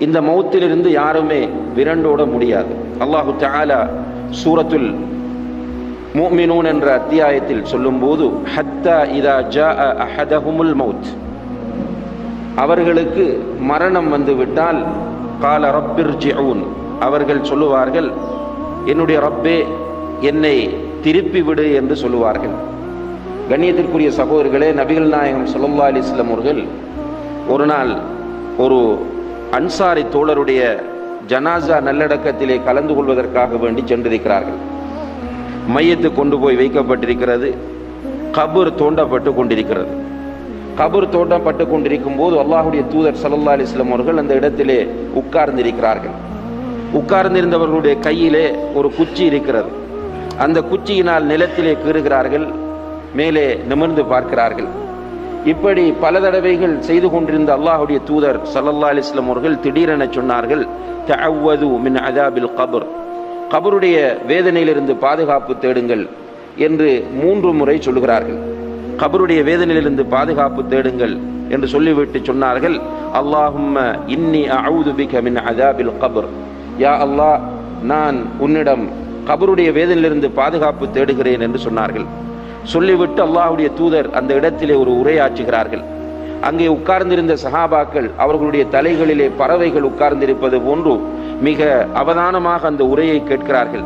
இந்த மௌத்திலிருந்து யாருமே விரண்டோட முடியாது. அல்லாஹு தஆலா சூரத்துல் முஃமினூன் என்ற அத்தியாயத்தில் சொல்லும்போது, ஹத்தா இதா ஜாஅ அஹதஹுமுல் மௌத், அவர்களுக்கு மரணம் வந்து விட்டால், கால ரப்பிர்ஜிஊன், அவர்கள் சொல்லுவார்கள், என்னுடைய ரப்பே என்னை திருப்பி விடு என்று சொல்லுவார்கள். கண்ணியத்திற்குரிய சகோதரர்களே, நபிகள் நாயகம் ஸல்லல்லாஹு அலைஹி வஸல்லம் அவர்கள் ஒரு நாள் ஒரு அன்சாரி தோழருடைய ஜனாசா நல்லடக்கத்திலே கலந்து கொள்வதற்காக வேண்டி சென்றிருக்கிறார்கள். மையத்து கொண்டு போய் வைக்கப்பட்டிருக்கிறது. கபர் தோண்டப்பட்டு கொண்டிருக்கிறது. கபர் தோண்டப்பட்டு கொண்டிருக்கும் போது அல்லாஹுடைய தூதர் ஸல்லல்லாஹு அலைஹி வஸல்லம் அவர்கள் அந்த இடத்திலே உட்கார்ந்திருக்கிறார்கள். உட்கார்ந்திருந்தவர்களுடைய கையிலே ஒரு குச்சி இருக்கிறது. அந்த குச்சியினால் நிலத்திலே கீறுகிறார்கள், மேலே நிமிர்ந்து பார்க்கிறார்கள். இப்படி பல தடவைகள் செய்து கொண்டிருந்த அல்லாஹுடைய தூதர் ஸல்லல்லாஹு அலைஹி வஸல்லம் அவர்கள் திடீரென சொன்னார்கள், தஅவ்வது மின் அஸாபில் கபர், கபருடைய வேதனையிலிருந்து பாதுகாப்பு தேடுங்கள் என்று 3 முறை சொல்லுகிறார்கள். கபருடைய வேதனையிலிருந்து பாதுகாப்பு தேடுங்கள் என்று சொல்லிவிட்டு சொன்னார்கள், அல்லாஹும்ம இன்னி அஊது பிக மின் அஸாபில் கபர், யா அல்லாஹ், நான் உன்னிடம் கபருடைய வேதனையிலிருந்து பாதுகாப்பு தேடுகிறேன் என்று சொன்னார்கள். சொல்லிவிட்டு அல்லாஹுடைய தூதர் அந்த இடத்திலே ஒரு உரையாற்றுகிறார்கள். அங்கே உட்கார்ந்திருந்த சஹாபாக்கள் அவர்களுடைய தலைகளிலே பறவைகள் உட்கார்ந்திருப்பது போன்று மிக அவதானமாக அந்த உரையை கேட்கிறார்கள்.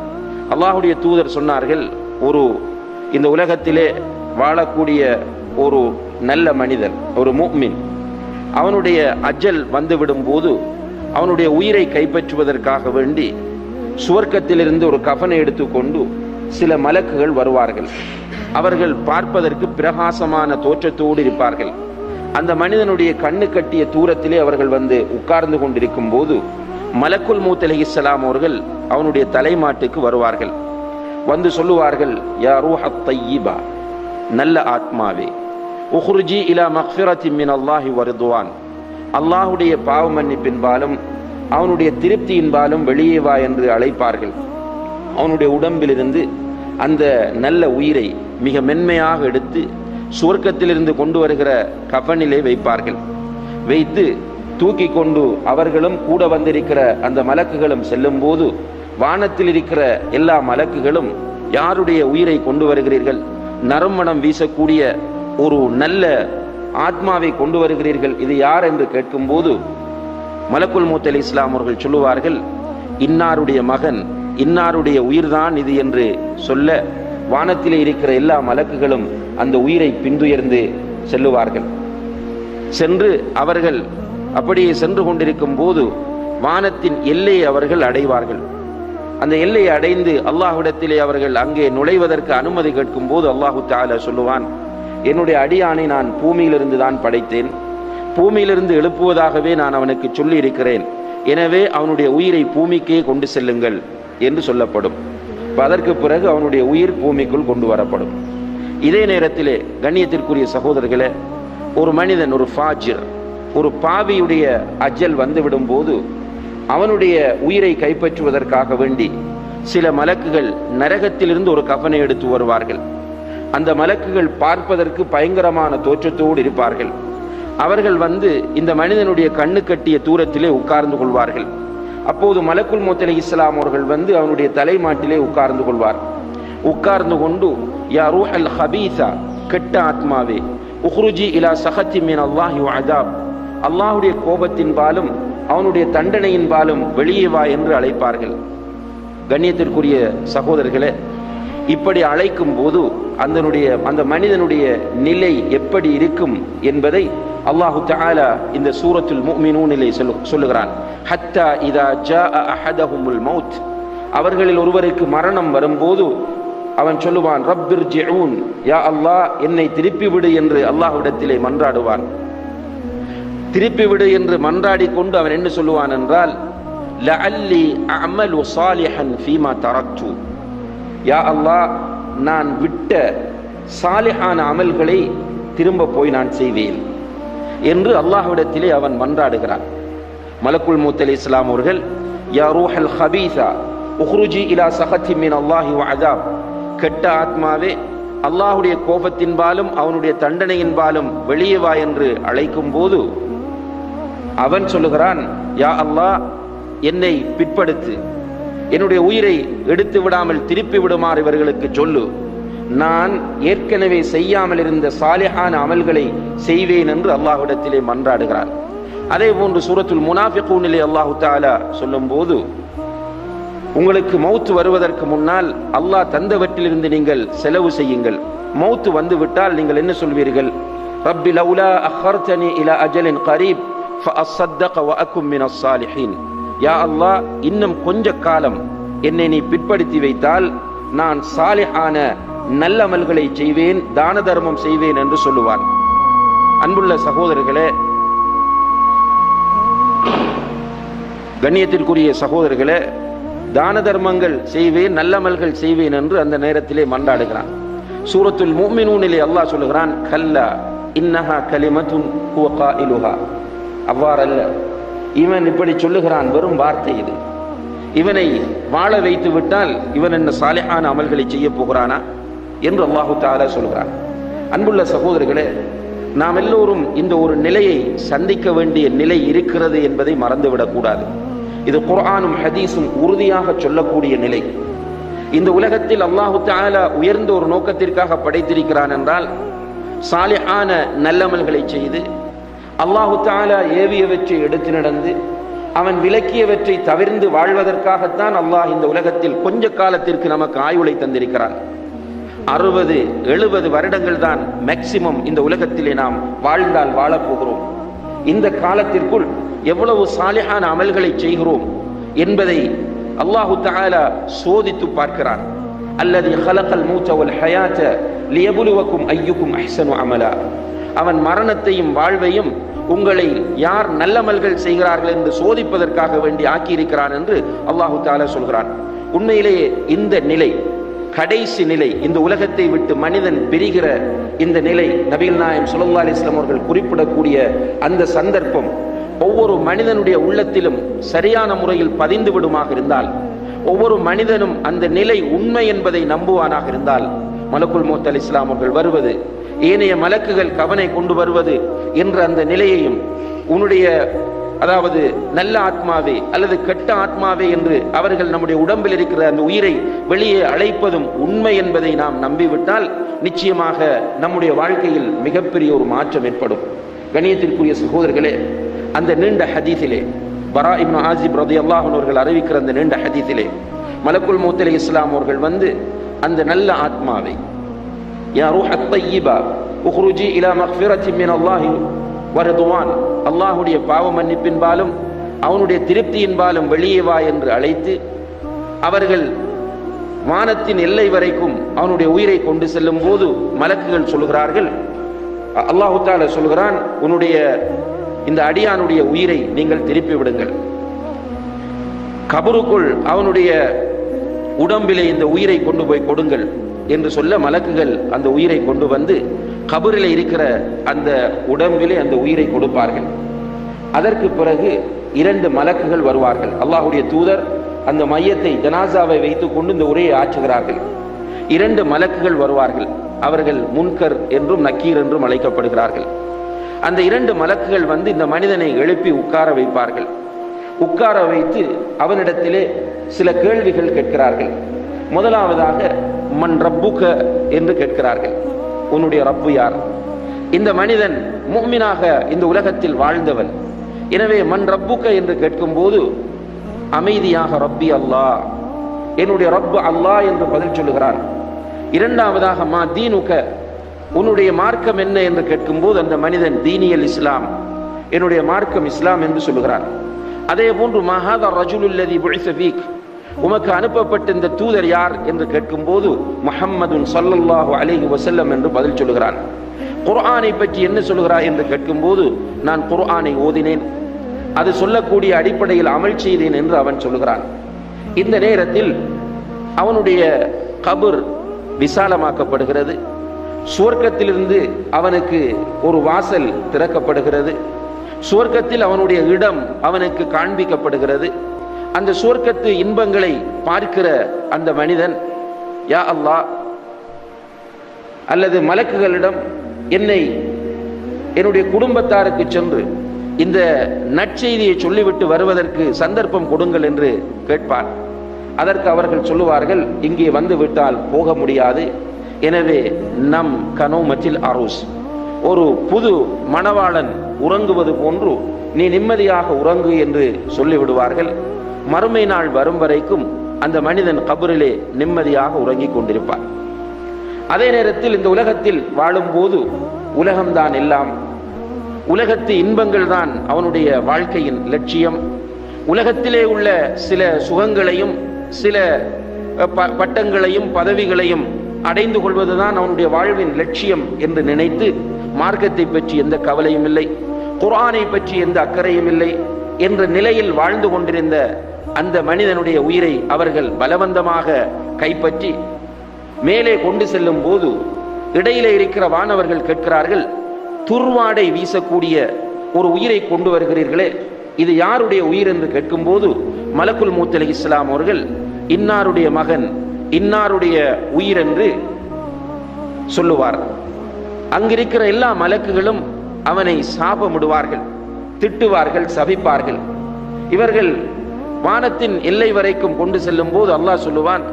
அல்லாஹுடைய தூதர் சொன்னார்கள், இந்த உலகத்திலே வாழக்கூடிய ஒரு நல்ல மனிதன், ஒரு முஃமின், அவனுடைய அஜல் வந்துவிடும் போது அவனுடைய உயிரை கைப்பற்றுவதற்காக வேண்டி சுவர்க்கத்திலிருந்து ஒரு கஃனை எடுத்துக்கொண்டு சில மலக்குகள் வருவார்கள். அவர்கள் பார்ப்பதற்கு பிரகாசமான தோற்றத்தோடு இருப்பார்கள். அந்த மனிதனுடைய கண்ணு கட்டிய தூரத்திலே அவர்கள் வந்து உட்கார்ந்து கொண்டிருக்கும் போது மலக்குல் மௌத் அலைஹிஸ்ஸலாம் அவர்கள் அவனுடைய தலைமாட்டுக்கு வருவார்கள். வந்து சொல்லுவார்கள், யா ரூஹத் தய்யிபா, நல்ல ஆத்மாவே, உஹ்ருஜி இலா மக்ஃபிரத்தின் மின் அல்லாஹி வ ரிதுவான், அல்லாஹுடைய பாவ மன்னிப்பின்பாலும் அவனுடைய திருப்தியின்பாலும் வெளியே வா என்று அழைப்பார்கள். அவனுடைய உடம்பிலிருந்து அந்த நல்ல உயிரை மிக மென்மையாக எடுத்து சுவர்க்கத்திலிருந்து கொண்டு வருகிற கஃனிலே வைப்பார்கள். வைத்து தூக்கி கொண்டு அவர்களும் கூட வந்திருக்கிற அந்த மலக்குகளும் செல்லும் போது வானத்தில் இருக்கிற எல்லா மலக்குகளும், யாருடைய உயிரை கொண்டு வருகிறீர்கள், நறுமணம் வீசக்கூடிய ஒரு நல்ல ஆத்மாவை கொண்டு வருகிறீர்கள், இது யார் என்று கேட்கும் போது மலக்குல் மௌத் அலைஹிஸ்ஸலாம் அவர்கள் சொல்லுவார்கள், இன்னாருடைய மகன், இன்னாருடைய உயிர்தான் இது என்று சொல்ல வானத்திலே இருக்கிற எல்லா மலக்குகளும் அந்த உயிரை பின்துயர்ந்து செல்லுவார்கள். சென்று அவர்கள் அப்படியே சென்று கொண்டிருக்கும் போது வானத்தின் எல்லையை அவர்கள் அடைவார்கள். அந்த எல்லையை அடைந்து அல்லாஹ்விடத்திலே அவர்கள் அங்கே நுழைவதற்கு அனுமதி கேட்கும் போது அல்லாஹு தஆலா சொல்லுவான், என்னுடைய அடியானை நான் பூமியிலிருந்து தான் படைத்தேன், பூமியிலிருந்து எழுப்புவதாகவே நான் அவனுக்கு சொல்லி இருக்கிறேன், எனவே அவனுடைய உயிரை பூமிக்கே கொண்டு செல்லுங்கள் என்று சொல்லப்படும். அதற்கு பிறகு அவனுடைய உயிர் பூமிக்குள் கொண்டு வரப்படும். இதே நேரத்திலே கண்ணியத்திற்குரிய சகோதரர்களே, ஒரு மனிதன், ஒரு ஃபாஜிர், ஒரு பாவியுடைய அஜல் வந்துவிடும் போது அவனுடைய உயிரை கைப்பற்றுவதற்காக வேண்டி சில மலக்குகள் நரகத்திலிருந்து ஒரு கஃனை எடுத்து வருவார்கள். அந்த மலக்குகள் பார்ப்பதற்கு பயங்கரமான தோற்றத்தோடு இருப்பார்கள். அவர்கள் வந்து இந்த மனிதனுடைய கண்ணு கட்டிய தூரத்திலே உட்கார்ந்து கொள்வார்கள். அப்போது மலக்குல் மௌத் அலைஹிஸ்ஸலாம் அவர்கள் வந்து அவனுடைய தலைமாட்டிலே உட்கார்ந்து கொள்வார். உட்கார்ந்து கொண்டு, யா ரூஹல் ஹபீஸா, கெட்ட ஆத்மாவே, உஹ்ருஜி இலா சஹத்தி மின் அல்லாஹி வ அஸாப், அல்லாஹுடைய கோபத்தின்பாலும் அவனுடைய தண்டனையின்பாலும் வெளியே வா என்று அழைப்பார்கள். கண்ணியத்திற்குரிய சகோதரர்களே, இப்படி அழைக்கும் போது அந்த மனிதனுடைய நிலை எப்படி இருக்கும் என்பதை அல்லாஹு தஆலா இந்த சூரத்துல் முஃமினூனிலே சொல்லுகிறான். ஹத்தா இதா ஜாஅ அஹதஹுமுல் மௌத், அவர்களில் ஒருவருக்கு மரணம் வரும்போது அவன் சொல்லுவான், ரப்பிர்ஜிஊன், யா அல்லாஹ், என்னை திருப்பி விடு என்று அல்லாஹ்விடத்திலே மன்றாடுவான். திருப்பி விடு என்று மன்றாடி கொண்டு அவன் என்ன சொல்லுவான் என்றால், லஅல்லி அஅமலு ஸாலிஹன் ஃபீமா தரக்து, யா அல்லாஹ், நான் விட்ட சாலிஹான அமல்களை திரும்ப போய் நான் செய்வேன் என்று அல்லாஹ்விடத்திலே அவன் மன்றாடுகிறான். மலக்குல் மௌத் அலைஹிஸ்ஸலாம் அவர்கள், யா ரூஹல் ஹபீஸா உஹ்ருஜி இலா சஹத்தி மின் அல்லாஹி வ அஸாப், கெட்ட ஆத்மாவே, அல்லாஹுடைய கோபத்தின்பாலும் அவனுடைய தண்டனையின்பாலும் வெளியே வா என்று அழைக்கும் போது அவன் சொல்லுகிறான், யா அல்லாஹ், என்னை பிற்படுத்து, என்னுடைய உயிரை எடுத்து விடாமல் திருப்பி விடுமாறு இவர்களுக்கு சொல்லு, நான் ஏற்கனவே செய்யாமல் இருந்த சாலிஹான அமல்களை செய்வேன் என்று அல்லாஹ்விடத்திலே மன்றாடுகிறார். அதே போன்று சூரத்துல் முனாஃபிகூனிலே அல்லாஹ் தஆலா சொல்லும் போது, உங்களுக்கு மௌத் வருவதற்கு முன்னால் அல்லாஹ் தந்தவற்றிலிருந்து நீங்கள் செலவு செய்யுங்கள், மௌத் வந்து விட்டால் நீங்கள் என்ன சொல்வீர்கள்? ரப்பி லௌலா அഖர்தனி இலா அஜலின் கரீப் ஃபஅஸ்ஸதக வஅகும் மினஸ் சாலிஹீன். யா அல்லாஹ், இன்னும் கொஞ்ச காலம் என்னை நீ பிற்படுத்தி வைத்தால் நான் சாலிஹான நல்ல அமல்களை செய்வேன், தான தர்மம் செய்வேன் என்று சொல்லுவான். அன்புள்ள சகோதரர்களே, கண்ணியத்திற்குரிய சகோதரர்களே, தான தர்மங்கள் செய்வேன், நல்லமல்கள் செய்வேன் என்று அந்த நேரத்திலே மன்றாடுகிறான். சூரத்துல் முஃமினூனிலே அல்லாஹ் சொல்லுகிறான், கல்லா இன்னஹா கலிமத்துன் ஹுவ காயிலுஹா. அவ்வாறல்ல, இவன் இப்படி சொல்லுகிறான், வெறும் வார்த்தை இது, இவனை வாழ வைத்து விட்டால் இவன் என்ன சாலிஹான அமல்களை செய்ய போகிறானா என்று அல்லாஹு தஆலா சொல்கிறான். அன்புள்ள சகோதரர்களே, நாம் எல்லோரும் இந்த ஒரு நிலையை சந்திக்க வேண்டிய நிலை இருக்கிறது என்பதை மறந்துவிடக் கூடாது. இது குர்ஆனும் ஹதீஸும் உறுதியாக சொல்லக்கூடிய நிலை. இந்த உலகத்தில் அல்லாஹு தஆலா உயர்ந்த ஒரு நோக்கத்திற்காக படைத்திருக்கிறான் என்றால், சாலிஹான நல்லமல்களை செய்து அல்லாஹு தஆலா ஏவியவற்றை எடுத்து நடந்து அவன் விலக்கியவற்றை தவிர்ந்து வாழ்வதற்காகத்தான் அல்லாஹ் இந்த உலகத்தில் கொஞ்ச காலத்திற்கு நமக்கு ஆயுளை தந்திருக்கிறான். 60-70 வருடங்கள் தான் மேக்சிமம் இந்த உலகத்திலே நாம் வாழ்ந்தால் வாழப்போகிறோம். இந்த காலத்திற்குள் எவ்வளவு சாலிஹான அமல்களை செய்கிறோம் என்பதை அல்லாஹு தஆலா சோதித்து பார்க்கிறான். அல்லதி ஹலகல் மௌத வல் ஹயாத லியப்லுவக்கும் அய்யுக்கும் அஹ்ஸனு அமலா. அவன் மரணத்தையும் வாழ்வையும் உங்களை யார் நல்லமல்கள் செய்கிறார்கள் என்று சோதிப்பதற்காக வேண்டி ஆக்கியிருக்கிறான் என்று அல்லாஹு தஆலா சொல்கிறான். உண்மையிலேயே இந்த நிலை, கடைசி நிலை, இந்த உலகத்தை விட்டு மனிதன் பிரிகிற இந்த நிலை, நபிகள் நாயகம் ஸல்லல்லாஹு அலைஹி வஸல்லம் அவர்கள் குறிப்பிடக்கூடிய அந்த சந்தர்ப்பம் ஒவ்வொரு மனிதனுடைய உள்ளத்திலும் சரியான முறையில் பதிந்து விடுமாக இருந்தால், ஒவ்வொரு மனிதனும் அந்த நிலை உண்மை என்பதை நம்புவானாக இருந்தால், மலக்குல் மௌத் அலைஹிஸ்ஸலாம் அவர்கள் வருவது, ஏனைய மலக்குகள் கவனை கொண்டு வருவது என்ற அந்த நிலையையும், உன்னுடைய அதாவது நல்ல ஆத்மாவே அல்லது கெட்ட ஆத்மாவே என்று அவர்கள் நம்முடைய உடம்பில் இருக்கிற அந்த உயிரை வெளியே அழைப்பதும் உண்மை என்பதை நாம் நம்பிவிட்டால் நிச்சயமாக நம்முடைய வாழ்க்கையில் மிகப்பெரிய ஒரு மாற்றம் ஏற்படும். கண்ணியத்திற்குரிய சகோதரர்களே, அந்த நீண்ட ஹதீஸிலே பரா இப்னு ஆசிப் ரலியல்லாஹு அன்ஹு அவர்கள் அறிவிக்கிற அந்த நீண்ட ஹதீஸிலே மலக்குல் மௌத் அலைஹிஸ்ஸலாம் அவர்கள் வந்து அந்த நல்ல ஆத்மாவை, யா ரூஹத் தய்யிபா உக்ருஜி இலா மக்ஃபிரத்தின் மினல்லாஹி வரிதுவான், அல்லாஹுடைய பாவ மன்னிப்பின்பாலும் அவனுடைய திருப்தியின்பாலும் வெளியே வா என்று அழைத்து அவர்கள் வானத்தின் எல்லை வரைக்கும் அவனுடைய உயிரை கொண்டு செல்லும் போது மலக்குகள் சொல்கிறார்கள், அல்லாஹு தஆலா சொல்கிறான், உன்னுடைய இந்த அடியானுடைய உயிரை நீங்கள் திருப்பி விடுங்கள், கபருக்குள் அவனுடைய உடம்பிலே இந்த உயிரை கொண்டு போய் கொடுங்கள் என்று சொல்ல மலக்குகள் அந்த உயிரை கொண்டு வந்து கபரிலே இருக்கிற அந்த உடம்பிலே அந்த உயிரை கொடுப்பார்கள். அதற்கு பிறகு 2 மலக்குகள் வருவார்கள். அல்லாஹுடைய தூதர் அந்த மையத்தை, ஜனாசாவை வைத்துக் கொண்டு இந்த உரையை ஆற்றுகிறார்கள். 2 மலக்குகள் வருவார்கள். அவர்கள் முன்கர் என்றும் நக்கீர் என்றும் அழைக்கப்படுகிறார்கள். அந்த 2 மலக்குகள் வந்து இந்த மனிதனை எழுப்பி உட்கார வைப்பார்கள். உட்கார வைத்து அவனிடத்திலே சில கேள்விகள் கேட்கிறார்கள். முதலாவதாக மன் ரப்புக என்று கேட்கிறார்கள், உன்னுடைய ரப்பு யார்? இந்த மனிதன் முஃமினாக இந்த உலகத்தில் வாழ்ந்தவன். எனவே மன் ரப்புக என்று கேட்கும் போது அமைதியாக ரப்பி அல்லாஹ், என்னுடைய ரப்பு அல்லாஹ் என்று பதில் சொல்லுகிறான். இரண்டாவதாக மா தீனுக, உன்னுடைய மார்க்கம் என்ன என்று கேட்கும் போது அந்த மனிதன் தீனியல் இஸ்லாம், என்னுடைய மார்க்கம் இஸ்லாம் என்று சொல்லுகிறான். அதே போன்று மா ஹாதா ரஜுலுல் லதி புஇஸ ஃபீக், உமக்கு அனுப்பப்பட்ட இந்த தூதர் யார் என்று கேட்கும் போது முஹம்மதுன் ஸல்லல்லாஹு அலைஹி வஸல்லம் என்று பதில் சொல்லுகிறான். குர்ஆனை பற்றி என்ன சொல்கிறாய் என்று கேட்கும் போது நான் குர்ஆனை ஓதினேன், அது சொல்லக்கூடிய அடிப்படையில் அமல் செய்தேன் என்று அவன் சொல்லுகிறான். இந்த நேரத்தில் அவனுடைய கபர் விசாலமாக்கப்படுகிறது. சுவர்க்கத்திலிருந்து அவனுக்கு ஒரு வாசல் திறக்கப்படுகிறது. சுவர்க்கத்தில் அவனுடைய இடம் அவனுக்கு காண்பிக்கப்படுகிறது. அந்த சுவர்க்கத்து இன்பங்களை பார்க்கிற அந்த மனிதன், யா அல்லாஹ், அல்லது மலக்குகளிடம் என்னை என்னுடைய குடும்பத்தாருக்கு சென்று இந்த நற்செய்தியை சொல்லிவிட்டு வருவதற்கு சந்தர்ப்பம் கொடுங்கள் என்று கேட்பார். அதற்கு அவர்கள் சொல்லுவார்கள், இங்கே வந்து விட்டால் போக முடியாது, எனவே நம் கனௌமத்தில் அரூஸ், ஒரு புது மணவாளன் உறங்குவது போன்று நீ நிம்மதியாக உறங்கு என்று சொல்லிவிடுவார்கள். மறுமை நாள் வரும் வரைக்கும் அந்த மனிதன் கபரிலே நிம்மதியாக உறங்கிக் கொண்டிருப்பார். அதே நேரத்தில் இந்த உலகத்தில் வாழும்போது உலகம்தான் எல்லாம், உலகத்து இன்பங்கள் தான் அவனுடைய வாழ்க்கையின் லட்சியம். உலகத்திலே உள்ள சில சுகங்களையும் சில பட்டங்களையும் பதவிகளையும் அடைந்து கொள்வதுதான் அவனுடைய வாழ்வின் லட்சியம் என்று நினைத்து மார்க்கத்தை பற்றி எந்த கவலையும் இல்லை, குர்ஆனை பற்றி எந்த அக்கறையும் இல்லை என்ற நிலையில் வாழ்ந்து கொண்டிருந்த அந்த மனிதனுடைய உயிரை அவர்கள் பலவந்தமாக கைப்பற்றி மேலே கொண்டு செல்லும் போது இடையிலே இருக்கிற வானவர்கள் கேட்கிறார்கள், துர்வாடை வீசக்கூடிய ஒரு உயிரை கொண்டு வருகிறீர்களே, இது யாருடைய உயிர் என்று கேட்கும் போது மலக்குல் மௌத் அலைஹிஸ்ஸலாம் அவர்கள் இன்னாருடைய மகன், இன்னாருடைய உயிர் என்று சொல்லுவார். அங்கிருக்கிற எல்லா மலக்குகளும் அவனை சாபமிடுவார்கள், திட்டுவார்கள், சபிப்பார்கள். இவர்கள் வானத்தின் எல்லை வரைக்கும் கொண்டு செல்லும் போது அல்லாஹ் சொல்லுவான்,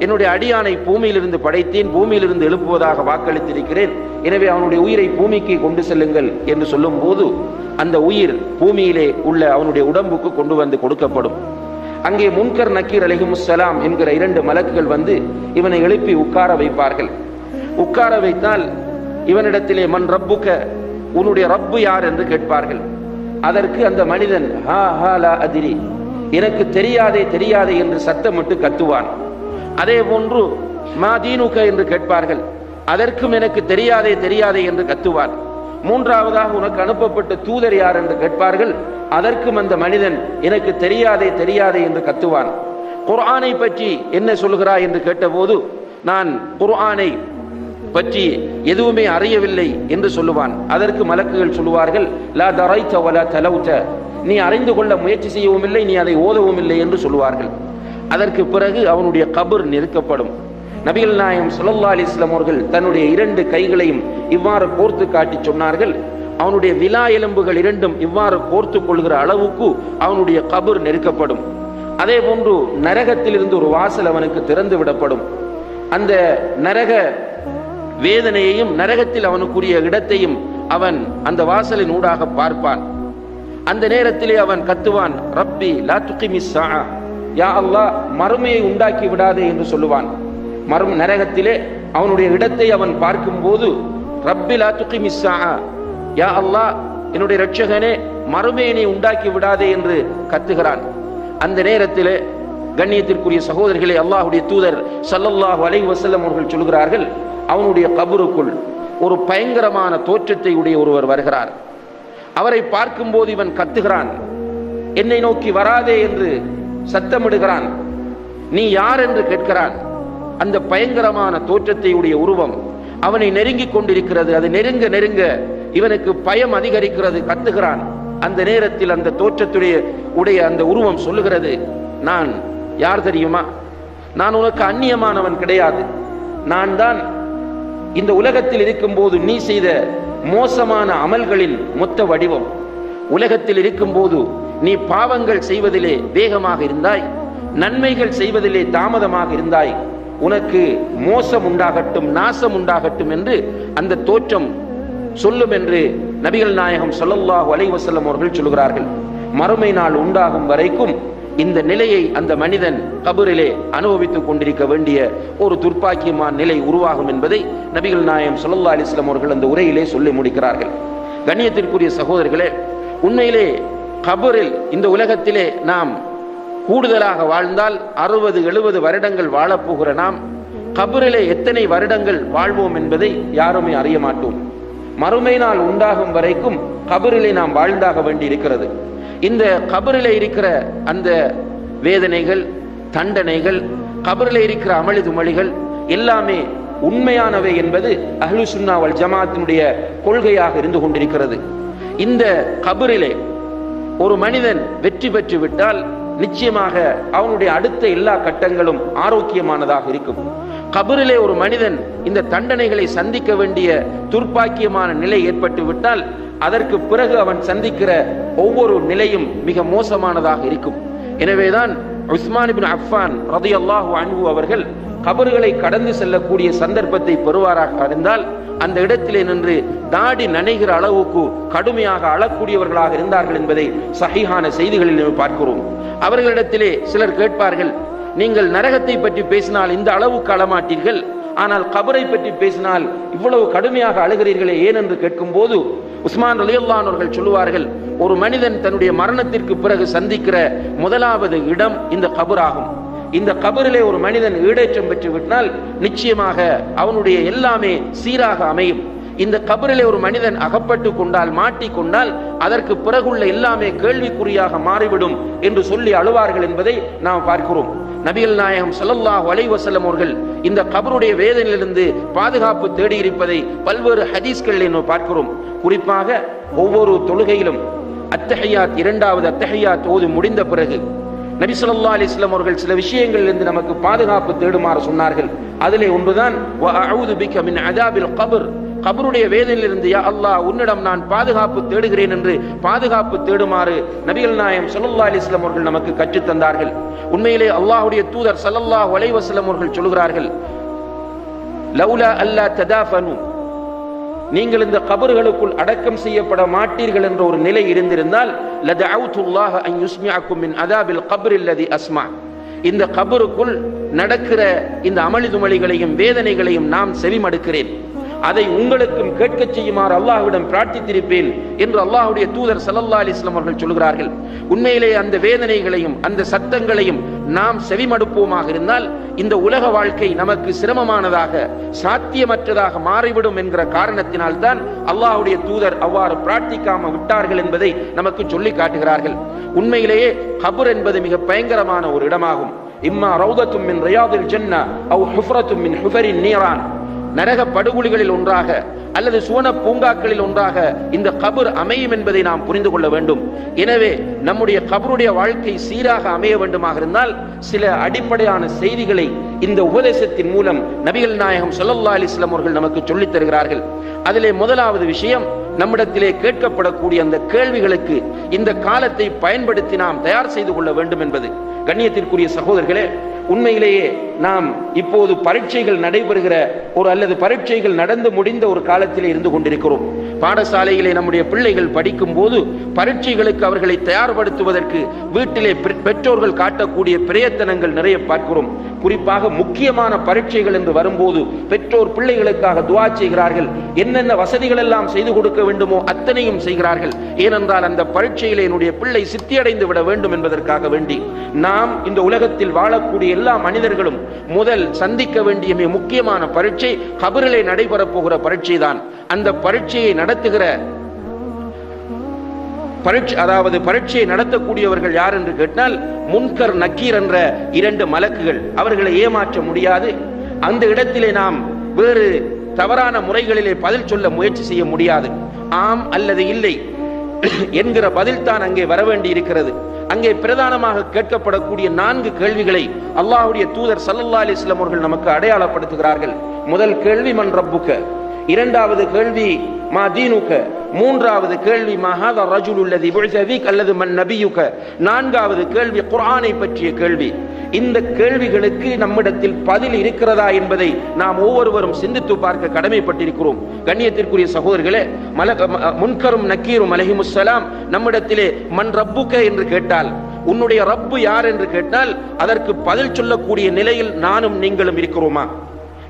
என்னுடைய அடியானை பூமியிலிருந்து படைத்தேன், பூமியிலிருந்து எழுப்புவதாக வாக்களித்திருக்கிறேன், எனவே அவனுடைய உயிரை பூமிக்கு கொண்டு செல்லுங்கள் என்று சொல்லும் போது அந்த உயிர் பூமியிலே உள்ள அவனுடைய உடம்புக்கு கொண்டு வந்து கொடுக்கப்படும். அங்கே முன்கர் நக்கீர் அலைஹிமுஸ்ஸலாம் என்கிற 2 மலக்குகள் வந்து இவனை எழுப்பி உட்கார வைப்பார்கள். உட்கார வைத்தால் இவனிடத்திலே மன் ரப்புக்க, உன்னுடைய ரப்பு யார் என்று கேட்பார்கள். அதற்கு அந்த மனிதன் ஹா ஹா லா அதிரி, எனக்கு தெரியாதே தெரியாதே என்று சத்தமிட்டு கத்துவான். அதே போன்று மா தீனுக என்று கேட்பார்கள், அதற்கும் எனக்கு தெரியாதே தெரியாதே என்று கத்துவான். மூன்றாவதாக உனக்கு அனுப்பப்பட்ட தூதர் யார் என்று கேட்பார்கள், அதற்கும் அந்த மனிதன் எனக்கு தெரியாதே தெரியாதே என்று கத்துவான். குர்ஆனை பற்றி என்ன சொல்கிறாய் என்று கேட்டபோது நான் குர்ஆனை பற்றி எதுவுமே அறியவில்லை என்று சொல்லுவான். அதற்கு மலக்குகள் சொல்லுவார்கள், லா தரைத வலா தலௌத, நீ அறிந்து கொள்ள முயற்சி செய்யவும் இல்லை, நீ அதை ஓதவும் இல்லை என்று சொல்லுவார்கள். அதற்கு பிறகு அவனுடைய கபர் நெருக்கப்படும். நபிகள் நாயகம் ஸல்லல்லாஹு அலைஹி வஸல்லம் அவர்கள் தன்னுடைய 2 கைகளையும் இவ்வாறு கோர்த்து காட்டி சொன்னார்கள், அவனுடைய விலா எலும்புகள் 2ம் இவ்வாறு கோர்த்து கொள்கிற அளவுக்கு அவனுடைய கபர் நெருக்கப்படும். அதே போன்று நரகத்திலிருந்து ஒரு வாசல் அவனுக்கு திறந்து விடப்படும். அந்த நரக வேதனையையும் நரகத்தில் அவனுக்குரிய இடத்தையும் அவன் அந்த வாசலின் ஊடாக பார்ப்பான். அந்த நேரத்திலே அவன் கத்துவான், ரப்பி லா துகிமிஸ் ஸாஅ, யா அல்லாஹ் மறுமையை உண்டாக்கி விடாதே என்று சொல்லுவான். நரகத்திலே அவனுடைய இடத்தை அவன் பார்க்கும் போது ரப்பி லா துகிமிஸ் ஸாஅ, யா அல்லாஹ் என்னுடைய இரட்சகனே மறுமையை உண்டாக்கி விடாதே என்று கத்துகிறான். அந்த நேரத்திலே கண்ணியத்திற்குரிய சகோதரர்களே, அல்லாஹ்வுடைய தூதர் ஸல்லல்லாஹு அலைஹி வஸல்லம் அவர்கள் சொல்கிறார்கள், அவனுடைய கபருக்குள் ஒரு பயங்கரமான தோற்றத்தை உடைய ஒருவர் வருகிறார். அவரை பார்க்கும் போது இவன் கத்துகிறான், என்னை நோக்கி வராதே என்று சத்தமிடுகிறான். நீ யார் என்று கேட்கிறான். அந்த பயங்கரமான தோற்றத்தை உடைய உருவம் அவனை நெருங்கிக் கொண்டிருக்கிறது. அது நெருங்க நெருங்க இவனுக்கு பயம் அதிகரிக்கிறது. கத்துகிறான். அந்த நேரத்தில் அந்த தோற்றத்துடைய அந்த உருவம் சொல்லுகிறது, நான் யார் தெரியுமா? நான் உனக்கு அந்நியமானவன் கிடையாது. நான் தான் இந்த உலகத்தில் இருக்கும் போது நீ செய்த மோசமான அமல்களின் மொத்த வடிவம். உலகத்தில் இருக்கும் போது நீ பாவங்கள் செய்வதிலே வேகமாக இருந்தாய், நன்மைகள் செய்வதிலே தாமதமாக இருந்தாய். உனக்கு மோசம் உண்டாகட்டும், நாசம் உண்டாகட்டும் என்று அந்த தோற்றம் சொல்லும் என்று நபிகள் நாயகம் ஸல்லல்லாஹு அலைஹி வஸல்லம் அவர்கள் சொல்கிறார்கள். மறுமை நாள் உண்டாகும் வரைக்கும் இந்த நிலையை அந்த மனிதன் கபரிலே அனுபவித்துக் கொண்டிருக்க வேண்டிய ஒரு துர்ப்பாக்கியமான நிலை உருவாகும் என்பதை நபிகள் நாயகம் ஸல்லல்லாஹு அலைஹி வஸல்லம் அவர்கள் அந்த உரையிலே சொல்லி முடிக்கிறார்கள். கண்ணியத்திற்குரிய சகோதரர்களே, உண்மையிலே கபரில் இந்த உலகத்திலே நாம் கூடுதலாக வாழ்ந்தால் 60-70 வருடங்கள் வாழப்போகிற நாம் கபரிலே எத்தனை வருடங்கள் வாழ்வோம் என்பதை யாருமே அறிய மாட்டோம். மறுமை நாள் உண்டாகும் வரைக்கும் கபரிலே நாம் வாழ்ந்தாக வேண்டி இருக்கிறது. இந்த கபரிலே இருக்கிற அந்த வேதனைகள், தண்டனைகள், கபரிலே இருக்கிற அமளி துமளிகள் எல்லாமே உண்மையானவை என்பது அஹ்லு சுன்னா வல் ஜமாஅத்தினுடைய கொள்கையாக இருந்து கொண்டிருக்கிறது. இந்த கபரிலே ஒரு மனிதன் வெற்றி பெற்று விட்டால் நிச்சயமாக அவனுடைய அடுத்த எல்லா கட்டங்களும் ஆரோக்கியமானதாக இருக்கும். கபரிலே ஒரு மனிதன் இந்த தண்டனைகளை சந்திக்க வேண்டிய துர்ப்பாக்கியமான நிலை ஏற்பட்டு விட்டால் அதற்கு பிறகு அவன் சந்திக்கிற ஒவ்வொரு நிலையும் மிக மோசமானதாக இருக்கும். எனவேதான் உஸ்மான் இப்னு அஃபான் ரலியல்லாஹு அன்ஹு அவர்கள் கபர்களை கடந்து செல்லக்கூடிய சந்தர்ப்பத்தை பெறுவாராக இருந்தால் அந்த இடத்திலே நின்று தாடி நனைகிற அளவுக்கு கடுமையாக அழக்கூடியவர்களாக இருந்தார்கள் என்பதை சஹீஹான செய்திகளில் பார்க்கிறோம். அவர்களிடத்திலே சிலர் கேட்பார்கள், நீங்கள் நரகத்தை பற்றி பேசினால் இந்த அளவுக்கு அழமாட்டீர்கள், ஆனால் கபரை பற்றி பேசினால் இவ்வளவு கடுமையாக அழுகிறீர்களே ஏன் என்று கேட்கும் போது உஸ்மான் ரலியல்லாஹு அன்ஹு அவர்கள் சொல்லுவார்கள், ஒரு மனிதன் தன்னுடைய மரணத்திற்கு பிறகு சந்திக்கிற முதலாவது இடம் இந்த கபர் ஆகும். இந்த கபரிலே ஒரு மனிதன் ஈடேற்றம் பெற்று விட்டால் நிச்சயமாக அவனுடைய எல்லாமே சீராக அமையும். இந்த கபரிலே ஒரு மனிதன் அகப்பட்டு கொண்டால், மாட்டிக்கொண்டால் அதற்கு பிறகுள்ள எல்லாமே கேள்விக்குறியாக மாறிவிடும் என்று சொல்லி அழுவார்கள் என்பதை நாம் பார்க்கிறோம். நபிகள் நாயகம் ஸல்லல்லாஹு அலைஹி வஸல்லம் அவர்கள் இந்த கபருடைய வேதனையிலிருந்து பாதுகாப்பு தேடி இருப்பதை பல்வேறு ஹதீஸ்களில் நாம் பார்க்கிறோம். குறிப்பாக ஒவ்வொரு தொழுகையிலும் அத்தஹியாத், இரண்டாவது அத்தஹியாத் ஓதி முடிந்த பிறகு நபி ஸல்லல்லாஹு அலைஹி வஸல்லம் அவர்கள் சில விஷயங்களிலிருந்து நமக்கு பாதுகாப்பு தேடுமாறு சொன்னார்கள். அதிலே ஒன்றுதான் வ அஊது பிக மின் அஸாபில் கப்ர், கபருடைய வேதனையிலிருந்து யா அல்லாஹ் உன்னிடம் நான் பாதுகாப்பு தேடுகிறேன் என்று பாதுகாப்பு தேடுமாறு நபிகள் நாயகம் ஸல்லல்லாஹு அலைஹி வஸல்லம் அவர்கள் நமக்கு கற்றுத் தந்தார்கள். உண்மையிலே அல்லாஹ்வுடைய தூதர் ஸல்லல்லாஹு அலைஹி வஸல்லம் அவர்கள் சொல்கிறார்கள், லௌலா அல்லா ததாஃபனு, நீங்கள் இந்த கபர்களுக்குள் அடக்கம் செய்யப்பட மாட்டீர்கள் என்ற ஒரு நிலை இருந்திருந்தால் லதஅவுதுல்லாஹ அன் யுஸ்மிஅக்கும் மின் அஸாபில் கப்ர் அல்லதி அஸ்மா, இந்த கபருக்குள் நடக்கிற இந்த அமளிதுமளிகளையும் வேதனைகளையும் நாம் செவிமடுக்கிறேன், அதை உங்களுக்கும் கேட்க செய்யுமாறு அல்லாஹ்விடம் பிரார்த்தித்திருப்பேன் என்று அல்லாஹ்வுடைய தூதர் ஸல்லல்லாஹு அலைஹி வஸல்லம் அவர்கள் சொல்கிறார்கள். உண்மையிலே அந்த வேதனைகளையும் அந்த சத்தங்களையும் நாம் செவிமடுப்போமாக இருந்தால் இந்த உலக வாழ்க்கை நமக்கு சிரமமானதாக, சாத்தியமற்றதாக மாறிவிடும் என்கிற காரணத்தினால் தான் அல்லாஹ்வுடைய தூதர் அவ்வாறு பிரார்த்திக்காம விட்டார்கள் என்பதை நமக்கு சொல்லி காட்டுகிறார்கள். உண்மையிலேயே கபர் என்பது மிக பயங்கரமான ஒரு இடமாகும். இம்மா ரௌதத்தும் மின் ரியாதில் ஜன்னா அவ் ஹுஃப்ரத்தும் மின் ஹுஃபரின் நீரான், நரக படுகொலிகளில் ஒன்றாக அல்லது சுவன பூங்காக்களில் ஒன்றாக இந்த கபர் அமையும் என்பதை நாம் புரிந்து கொள்ள வேண்டும். எனவே நம்முடைய கபருடைய வாழ்க்கை சீராக அமைய வேண்டுமாக இருந்தால் சில அடிப்படையான செய்திகளை இந்த உபதேசத்தின் மூலம் நபிகள் நாயகம் ஸல்லல்லாஹு அலைஹி வஸல்லம் அவர்கள் நமக்கு சொல்லித் தருகிறார்கள். அதிலே முதலாவது விஷயம், நம்மிடத்திலே கேட்கப்படக்கூடிய அந்த கேள்விகளுக்கு இந்த காலத்தை பயன்படுத்தி நாம் தயார் செய்து கொள்ள வேண்டும் என்பது. கண்ணியத்திற்குரிய சகோதரர்களே, உண்மையிலேயே நாம் இப்போது பரீட்சைகள் நடைபெறுகிற ஒரு அல்லது பரீட்சைகள் நடந்து முடிந்த ஒரு காலத்திலே இருந்து கொண்டிருக்கிறோம். பாடசாலையிலே நம்முடைய பிள்ளைகள் படிக்கும் போது பரீட்சைகளுக்கு அவர்களை தயார்படுத்துவதற்கு வீட்டிலே பெற்றோர்கள் காட்டக்கூடிய பிரயத்தனங்கள் நிறைய பார்க்கிறோம். குறிப்பாக முக்கியமான பரீட்சைகள் என்று வரும்போது பெற்றோர் பிள்ளைகளுக்காக துஆ செய்கிறார்கள். என்னென்ன வசதிகள் எல்லாம் செய்து கொடுக்க வேண்டுமோ அத்தனையும் செய்கிறார்கள். ஏனென்றால் அந்த பரீட்சையிலே என்னுடைய பிள்ளை சித்தியடைந்து விட வேண்டும் என்பதற்காக வேண்டி நாம் இந்த உலகத்தில் வாழக்கூடிய எல்லா மனிதர்களும் முதல் சந்திக்க வேண்டிய மிக முக்கியமான பரீட்சை கபரிலே நடைபெறப் போகிற பரீட்சை தான். அந்த பரீட்சையை நடத்துகிற அதாவது பரீட்சையை நடத்தக்கூடியவர்கள் யார் என்று கேட்டால் முன்கர் நக்கீர் என்ற இரண்டு மலக்குகள். அவர்களை ஏமாற்ற முடியாது. அந்த இடத்திலே நாம் வேறு தவறான முறைகளிலே பதில் சொல்ல முயற்சி செய்ய முடியாது. ஆம் அல்லது இல்லை என்கிற பதில் தான் அங்கே வர வேண்டி இருக்கிறது. அங்கே பிரதானமாக கேட்கப்படக்கூடிய 4 கேள்விகளை அல்லாஹ்வுடைய தூதர் ஸல்லல்லாஹு அலைஹி வஸல்லம் அவர்கள் நமக்கு அடையாளப்படுத்துகிறார்கள். முதல் கேள்வி மன் ரப்புக, இரண்டாவது கேள்வி மா தீனுக, மூன்றாவது கேள்வி மா ஹாதா ரஜுலு அல்லதி புஇஸ ஃபீக் அல்லது மன் நபியுக, நான்காவது கேள்வி குர்ஆனை பற்றிய கேள்வி. இந்த கேள்விகளுக்கு நம்மிடத்தில் பதில் இருக்கிறதா என்பதை நாம் ஒவ்வொருவரும் சிந்தித்து பார்க்க கடமைப்பட்டிருக்கிறோம். கண்ணியத்திற்குரிய சகோதரர்களே, முன்கரும் நக்கீரும் அலைஹிமுஸ்ஸலாம் நம்மிடத்திலே மன் ரப்புக என்று கேட்டால், உன்னுடைய ரப்பு யார் என்று கேட்டால் அதற்கு பதில் சொல்லக்கூடிய நிலையில் நானும் நீங்களும் இருக்கிறோமா?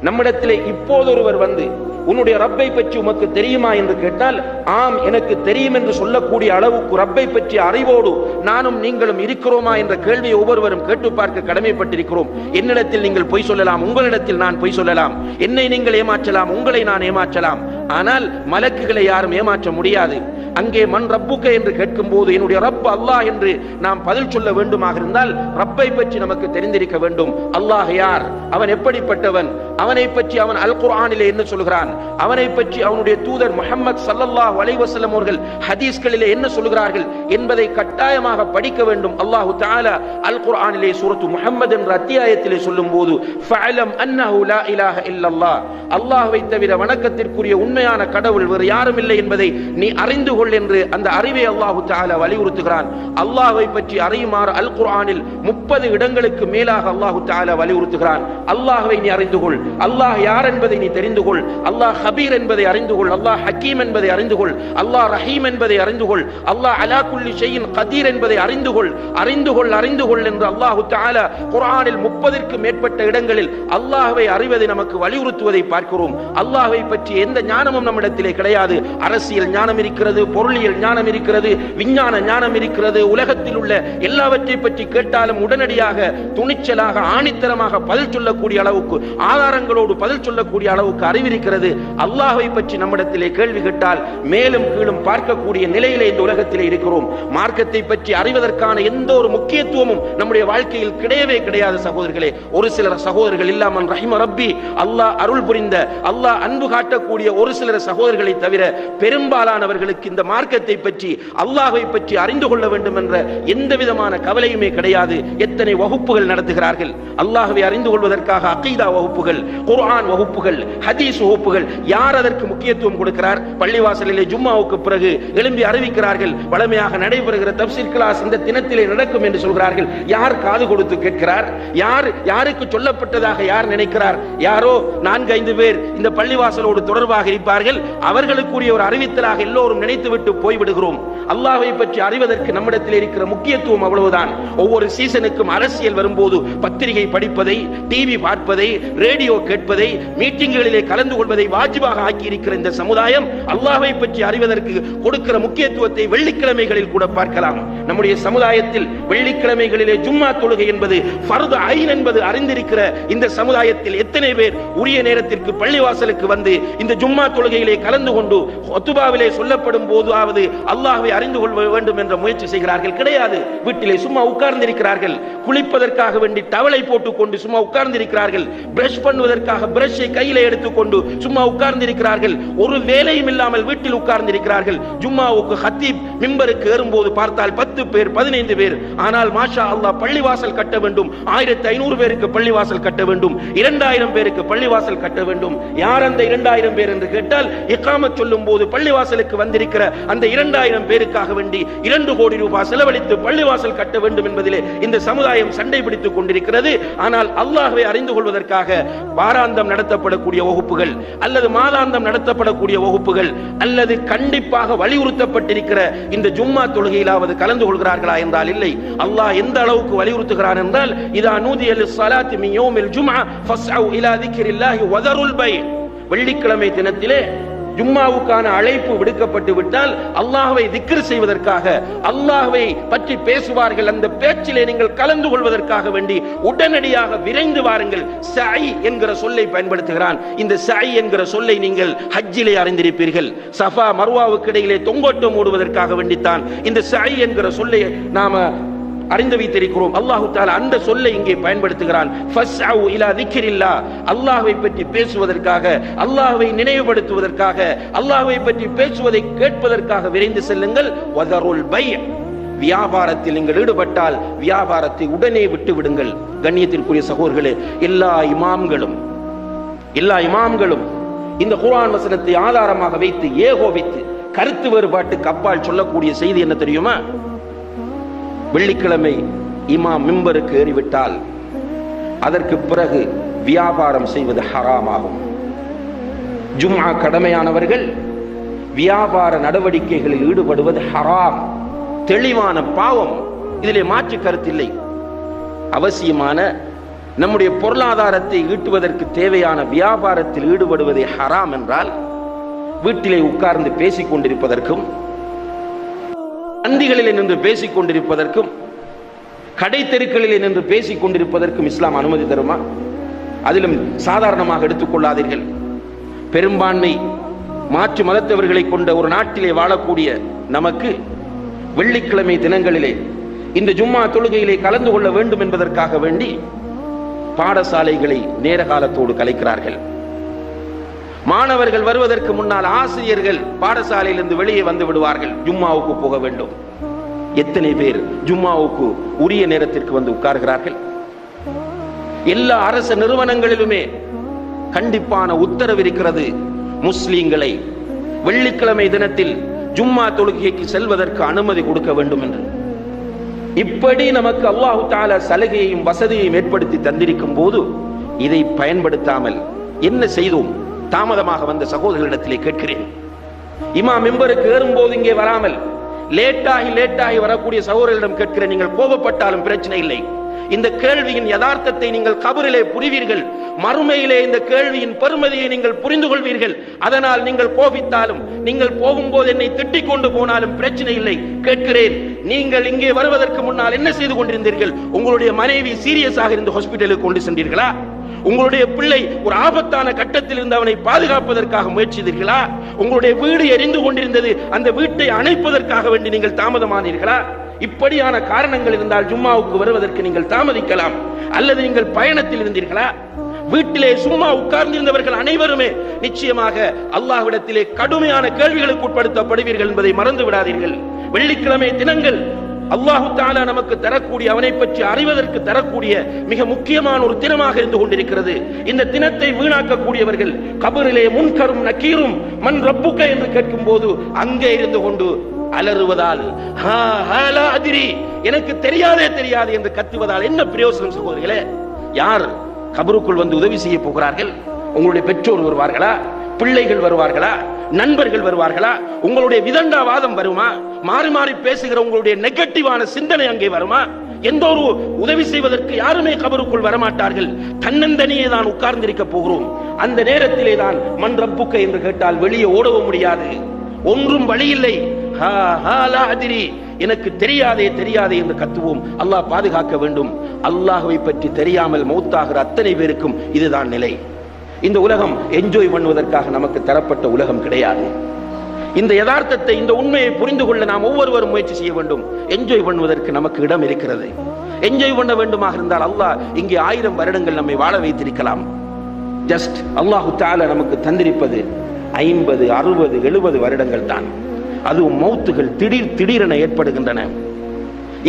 நம்மிடத்திலே இப்போது ஒருவர் வந்து உன்னுடைய ரப்பை பற்றி உமக்கு தெரியுமா என்று கேட்டால் ஆம் எனக்கு தெரியும் என்று சொல்லக்கூடிய அளவுக்கு ரப்பை பற்றி அறிவோடு நானும் நீங்களும் இருக்கிறோமா என்ற கேள்வியை ஒவ்வொருவரும் கேட்டு பார்க்க கடமைப்பட்டிருக்கிறோம். என்னிடத்தில் நீங்கள் பொய் சொல்லலாம், உங்களிடத்தில் நான் பொய் சொல்லலாம், என்னை நீங்கள் ஏமாற்றலாம், உங்களை நான் ஏமாற்றலாம், ஆனால் மலக்குகளை யாரும் ஏமாற்ற முடியாது. அங்கே மன் ரப்புக என்று கேட்கும் போது என்னுடைய ரப் அல்லாஹ் என்று நாம் பதில் சொல்ல வேண்டுமாக இருந்தால் ரப்பை பற்றி நமக்கு தெரிந்திருக்க வேண்டும். அல்லாஹ் யார், அவன் எப்படிப்பட்டவன், அவனை பற்றி அவன் அல் குர்ஆனிலே என்ன சொல்கிறான், அவனை பற்றி அவனுடைய தூதர் முஹம்மது ஸல்லல்லாஹு அலைஹி வஸல்லம் அவர்கள் ஹதீஸ்களிலே என்ன சொல்கிறார்கள் என்பதை கட்டாயமாக படிக்க வேண்டும். அல்லாஹ் தஆலா அல் குர்ஆனிலே சூரத்து முஹம்மது என்ற அத்தியாயத்திலே சொல்லும்போது ஃபஅலம் அன்னஹு லா இலாஹ இல்லல்லாஹ், அல்லாஹ்வை தவிர வணக்கத்திற்குரிய உண்மையான கடவுள் வேறு யாரும் இல்லை என்பதை நீ அறிந்து கொள் என்று அந்த அறிவை அல்லாஹு தஆலா வலியுறுத்துகிறான். அல்லாஹ்வை பற்றி அறியுமாறு அல் குர்ஆனில் 30 இடங்களுக்கு மேலாக அல்லாஹு தஆலா வலியுறுத்துகிறான். அல்லாஹ்வை நீ அறிந்து கொள், அல்லாஹ் யார் என்பதை நீ தெரிந்து கொள், அல்லாஹ் ஹபீர் என்பதை அறிந்து கொள், அல்லாஹ் ஹக்கீம் என்பதை அறிந்து கொள், அல்லாஹ் ரஹீம் என்பதை அறிந்து கொள், அல்லாஹ் அலா குல்லி ஷைஇன் கதீர் என்பதை அறிந்து கொள், அறிந்து கொள், அறிந்து கொள் என்று அல்லாஹு தஆலா குர்ஆனில் 30ற்கு மேற்பட்ட இடங்களில் அல்லாஹ்வை அறிவதை நமக்கு வலியுறுத்துவதை பார்க்கிறோம். அல்லாஹ்வை பற்றி எந்த ஞானமும் நம்மிடத்திலே கிடையாது. அரசியல் ஞானம் இருக்கிறது, பொருளியல் ஞானம் இருக்கிறது, விஞ்ஞான ஞானம் இருக்கிறது. உலகத்தில் உள்ள எல்லாவற்றை பற்றி கேட்டாலும் உடனடியாக துணிச்சலாக ஆணித்தரமாக பதில் சொல்லக்கூடிய அளவுக்கு, ஆதாரங்களோடு பதில் சொல்லக்கூடிய அளவுக்கு அறிவிருக்கிறது. அல்லாஹ்வை பற்றி நம்மிடத்திலே கேள்வி கேட்டால் மேலும் கீழும் பார்க்கக்கூடிய நிலையிலே இந்த உலகத்திலே இருக்கிறோம். மார்க்கத்தை பற்றி அறிவதற்கான எந்த ஒரு முக்கியத்துவமும் நம்முடைய வாழ்க்கையில் கிடையவே கிடையாது சகோதரர்களே. ஒரு சிலர் சகோதரர்கள் இல்லாமல் ரஹிம ரப்பி, அல்லாஹ் அருள் புரிந்த, அல்லாஹ் அன்பு காட்டக்கூடிய ஒரு சிலர் சகோதரர்களை தவிர பெரும்பாலானவர்களுக்கு இந்த மார்க்கத்தை பற்றி, அல்லாஹ்வை பற்றி அறிந்து கொள்ள வேண்டும் என்ற எந்த விதமான கவலையுமே கிடையாது. எத்தனை வகுப்புகள் நடத்துகிறார்கள் அல்லாஹ்வை அறிந்து கொள்வதற்காக. அகீதா வகுப்புகள், குர்ஆன் வகுப்புகள், ஹதீஸ் வகுப்புகள். யார் அதற்கு முக்கியத்துவம் கொடுக்கிறார்? பள்ளிவாசலிலே ஜும்மாவுக்கு பிறகு எழும்பி அறிவிக்கிறார்கள், வளமையாக நடைபெறுகிற தஃப்சீர் கிளாஸ் இந்த தினத்திலே நடக்கும் என்று சொல்கிறார்கள். யார் காது கொடுத்து கேட்கிறார்? யாருக்கு சொல்லப்பட்டதாக யார் நினைக்கிறார்? யாரோ 4-5 பேர் இந்த பள்ளிவாசலோடு தொடர்பாக இருப்பார்கள். அவர்களுக்குரிய ஒரு அறிவித்தலாக எல்லோரும் நினைத்துவிட்டு போய்விடுகிறோம். அல்லாஹ்வை பற்றி அறிவதற்கு நம்மிடத்தில் இருக்கிற முக்கியத்துவம் அவ்வளவுதான். ஒவ்வொரு சீசனுக்கும் அரசியல் வரும்போது பத்திரிகை படிப்பதை, டிவி பார்ப்பதை, ரேடியோ கேட்பதை, மீட்டிங்களிலே கலந்து கொள்வதை வாஜிபாக ஆக்கி இருக்கிற இந்த சமுதாயம் அல்லாஹ்வை பற்றி அறிவதற்கு கொடுக்கிற முக்கியத்துவத்தை வெள்ளிக்கிழமைகளில் கூட பார்க்கலாம். நம்முடைய சமுதாயத்தில் வெள்ளிக்கிழமைகளிலே ஜும்மா தொழுகை என்பது ஃபர்து ஐன் என்பது அறிந்திருக்கிற இந்த சமுதாயத்தில் எத்தனை பேர் உரிய நேரத்திற்கு பள்ளிவாசலுக்கு வந்து இந்த ஜும்மா தொழுகையிலே கலந்து கொண்டு ஹுத்பாவிலே சொல்லப்படும் போதாவது அல்லாஹ்வை அறிந்து கொள்ள வேண்டும் என்ற முயற்சி செய்கிறார்கள்? கிடையாது. வீட்டிலே சும்மா உட்கார்ந்திருக்கிறார்கள். குளிப்பதற்காக வேண்டி டவலை போட்டுக்கொண்டு சும்மா உட்கார்ந்திருக்கிறார்கள். பிரஷ் பண்ணுவதற்காக பிரஷை கையிலே எடுத்துக்கொண்டு சும்மா உட்கார்ந்திருக்கிறார்கள். ஒரு வேலையும் இல்லாமல் வீட்டில் உட்கார்ந்திருக்கிறார்கள். ஜும்மாவுக்கு ஹத்தீப் மிம்பருக்கு ஏறும்போது பார்த்தால் 10 பேர் 15 பேர். ஆனால் மாஷா அல்லாஹ் பள்ளிவாசல் கட்ட வேண்டும், 1500 பேருக்கு பள்ளிவாசல் கட்ட வேண்டும், 2000 பேருக்கு பள்ளிவாசல் கட்ட வேண்டும். யார் அந்த 2000 பேர் என்று கேட்டால், இகாமத் சொல்லும் போது பள்ளிவாசலுக்கு வந்திருக்கிற அந்த 2000 பேருக்காக வேண்டி 2 கோடி ரூபாய் செலவழித்து பள்ளிவாசல் கட்ட வேண்டும் என்பதிலே இந்த சமுதாயம் சண்டை பிடித்துக் கொண்டிருக்கிறது. ஆனால் அல்லாஹ்வை அறிந்து கொள்வதற்காக வாராந்தம் நடத்தப்படக்கூடிய வகுப்புகள் அல்லது மாதாந்தம் நடத்தப்படக்கூடிய வகுப்புகள் அல்லது கண்டிப்பாக வலியுறுத்தப்பட்டிருக்கிற இந்த ஜும்மா தொழுகையிலாவது கலந்து கொள்கிறார்களா என்றால் இல்லை. அல்லாஹ் எந்த அளவுக்கு வலியுறுத்துகிறான் என்றால், இதா நூதிய லிஸ்ஸலாத்தி மின் யௌமில் ஜும்ஆ ஃபஸ்அவு இலா திக்ரில்லாஹி வதருல் பை. வெள்ளிக்கிழமை தினத்திலே ஜும்மாவுக்கான அழைப்பு விடுக்கப்பட்டு விட்டால் அல்லாஹ்வை திக்ர் செய்வதற்காக, அல்லாஹ்வை பற்றி பேசுவார்கள். அந்த பேச்சிலே நீங்கள் கலந்து கொள்வதற்காக வேண்டி உடனடியாக விரைந்து வாருங்கள். சஅய் என்கிற சொல்லை பயன்படுத்துகிறான். இந்த சஅய் என்கிற சொல்லை நீங்கள் ஹஜ்ஜிலே அறிந்திருப்பீர்கள். சஃபா மர்வாவுக்கு இடையிலே தொங்கோட்டம் ஓடுவதற்காக வேண்டித்தான் இந்த சஅய் என்கிற சொல்லை நாம அறிந்து வைத்திருக்கிறோம். அல்லாஹு தஆலா அந்த சொல்லை இங்கே பயன்படுத்துகிறான். ஃபஸ்அவு இலா திக்ரில்லாஹ், அல்லாஹ்வை பற்றி பேசுவதற்காக, அல்லாஹ்வை நினைவுபடுத்துவதற்காக, அல்லாஹ்வை பற்றி பேசுவதை கேட்பதற்காக விரைந்து செல்லுங்கள். வதருல் பை, வியாபாரத்தில் நீங்கள் ஈடுபட்டால் வியாபாரத்தை உடனே விட்டு விடுங்கள். கண்ணியத்திற்குரிய சகோதரர்களே, எல்லா இமாம்களும் இந்த குர்ஆன் வசனத்தை ஆதாரமாக வைத்து ஏகோபித்து கருத்து வேறுபாட்டுக்கு அப்பால் சொல்லக்கூடிய செய்தி என்ன தெரியுமா? வெள்ளிக்கிழமை இமாம் மிம்பருக்கு ஏறிவிட்டால் அதற்கு பிறகு வியாபாரம் செய்வது ஹராமாகும். ஜும்ஆ கடமையானவர்கள் வியாபார நடவடிக்கைகளில் ஈடுபடுவது ஹராம், தெளிவான பாவம். இதிலே மாற்று கருத்தில்லை. அவசியமான நம்முடைய பொருளாதாரத்தை ஈட்டுவதற்கு தேவையான வியாபாரத்தில் ஈடுபடுவதே ஹராம் என்றால், வீட்டிலே உட்கார்ந்து பேசிக் கொண்டிருப்பதற்கும், சந்திகளிலே நின்று பேசிக் கொண்டிருப்பதற்கும், கடை தெருக்களிலே நின்று பேசிக் கொண்டிருப்பதற்கும் இஸ்லாம் அனுமதி தருமா? அதிலும் சாதாரணமாக எடுத்துக்கொள்ளாதீர்கள். பெரும்பான்மை மாற்று மதத்தவர்களை கொண்ட ஒரு நாட்டிலே வாழக்கூடிய நமக்கு வெள்ளிக்கிழமை தினங்களிலே இந்த ஜும்மா தொழுகையிலே கலந்து கொள்ள வேண்டும் என்பதற்காக வேண்டி பாடசாலைகளை நேர காலத்தோடு கலைக்கிறார்கள். மாணவர்கள் வருவதற்கு முன்னால் ஆசிரியர்கள் பாடசாலையிலிருந்து வெளியே வந்து விடுவார்கள். ஜும்மாவுக்கு போக வேண்டும். எத்தனை பேர் ஜும்மாவுக்கு உரிய நேரத்திற்கு வந்து உட்கார்கிறார்கள்? எல்லா அரசு நிறுவனங்களிலுமே கண்டிப்பான உத்தரவு இருக்கிறது. முஸ்லிம்களை வெள்ளிக்கிழமை தினத்தில் ஜும்மா தொழுகைக்கு செல்வதற்கு அனுமதி கொடுக்க வேண்டும் என்று. இப்படி நமக்கு அல்லாஹு தஆலா சலுகையையும் வசதியையும் ஏற்படுத்தி தந்திருக்கும் போது இதை பயன்படுத்தாமல் என்ன செய்தோம்? தாமதமாக வந்த சகோதரர்களிடத்திலே கேட்கிறேன். இமாம் மிம்பருக்கு ஏறும்போது இங்கே வராமல் லேட்டாகி வரக்கூடிய சகோதரர்களிடம் கேட்கிறேன். நீங்கள் கோபப்பட்டாலும் பிரச்சனை இல்லை. இந்த கேள்வியின் யதார்த்தத்தை நீங்கள் கபரிலே புரிவீர்கள். மறுமையிலே இந்த கேள்வியின் பெருமதியை நீங்கள் புரிந்து கொள்வீர்கள். அதனால் நீங்கள் கோபித்தாலும், நீங்கள் போகும்போது என்னை திட்டிக் கொண்டு போனாலும் பிரச்சனை இல்லை. கேட்கிறேன், நீங்கள் இங்கே வருவதற்கு முன்னால் என்ன செய்து கொண்டிருந்தீர்கள்? உங்களுடைய மனைவி சீரியஸாக இருந்து ஹாஸ்பிட்டலுக்கு கொண்டு சென்றீர்களா? உங்களுடைய பிள்ளை ஒரு ஆபத்தான கட்டத்தில் இருந்து அவனை பாதுகாப்பதற்காக முயற்சித்தீர்களா? உங்களுடைய வீடு எரிந்து கொண்டிருந்தது, அந்த வீட்டை அணைப்பதற்காக வேண்டி நீங்கள் தாமதமானீர்களா? இப்படியான காரணங்கள் இருந்தால் ஜும்மாவுக்கு வருவதற்கு நீங்கள் தாமதிக்கலாம். அல்லது நீங்கள் பயணத்தில் இருந்தீர்களா? வீட்டிலே சும்மா உட்கார்ந்திருந்தவர்கள் அனைவருமே நிச்சயமாக அல்லாஹ்விடத்திலே கடுமையான கேள்விகளுக்கு உட்படுத்தப்படுவீர்கள் என்பதை மறந்து விடாதீர்கள். வெள்ளிக்கிழமை தினங்கள் அல்லாஹு தஆலா நமக்கு தரக்கூடிய, அவனை பற்றி அறிவதற்கு தரக்கூடிய மிக முக்கியமான ஒரு தினமாக இருந்து கொண்டிருக்கிறது. இந்த தினத்தை வீணாக்கக்கூடியவர்கள் கபரிலே முன்கரும் நக்கீரும் மன் ரப்புக்க என்று கேட்கும் போது அங்கே இருந்து கொண்டு அலறுவதால், எனக்கு தெரியாது என்று கத்துவதால் என்ன பிரயோசனம் சகோதரிகளே? யார் கபருக்குள் வந்து உதவி செய்ய போகிறார்கள்? உங்களுடைய பெற்றோர் வருவார்களா? பிள்ளைகள் வருவார்களா? நண்பர்கள் வருவார்களா? உங்களுடைய விதண்டாவாதம் வருமா? மாறி மாறி பேசுகிற உங்களுடைய நெகட்டிவான சிந்தனை அங்கே வருமா? எந்த ஒரு உதவி செய்வதற்கு யாருமே கபருக்குள் வரமாட்டார்கள். தன்னந்தனியே தான் உட்கார்ந்திருக்க போகிறோம். அந்த நேரத்திலே தான் மன் ரப்புக்க என்று கேட்டால் வெளியே ஓடவும் முடியாது, ஒன்றும் வழியில்லை. எனக்கு தெரியாதே என்று கத்துவோம். அல்லாஹ் பாதுகாக்க வேண்டும். அல்லாஹ்வை பற்றி தெரியாமல் மௌத்தாகிற அத்தனை பேருக்கும் இதுதான் நிலை. இந்த உலகம் என்ஜாய் பண்ணுவதற்காக நமக்கு தரப்பட்ட உலகம் கிடையாது. இந்த யதார்த்தத்தை, இந்த உண்மையை புரிந்து கொள்ள நாம் ஒவ்வொருவரும் முயற்சி செய்ய வேண்டும். என்ஜாய் பண்ணுவதற்கு நமக்கு இடம் இருக்கிறது. என்ஜாய் பண்ண வேண்டுமாக இருந்தால் அல்லாஹ் இங்கே 1000 வருடங்கள் நம்மை வாழ வைத்திருக்கலாம். ஜஸ்ட் அல்லாஹு தஆலா நமக்கு தந்திருப்பது 50, 60, 70 வருடங்கள் தான். அதுவும் மௌத்துகள் திடீரென ஏற்படுகின்றன.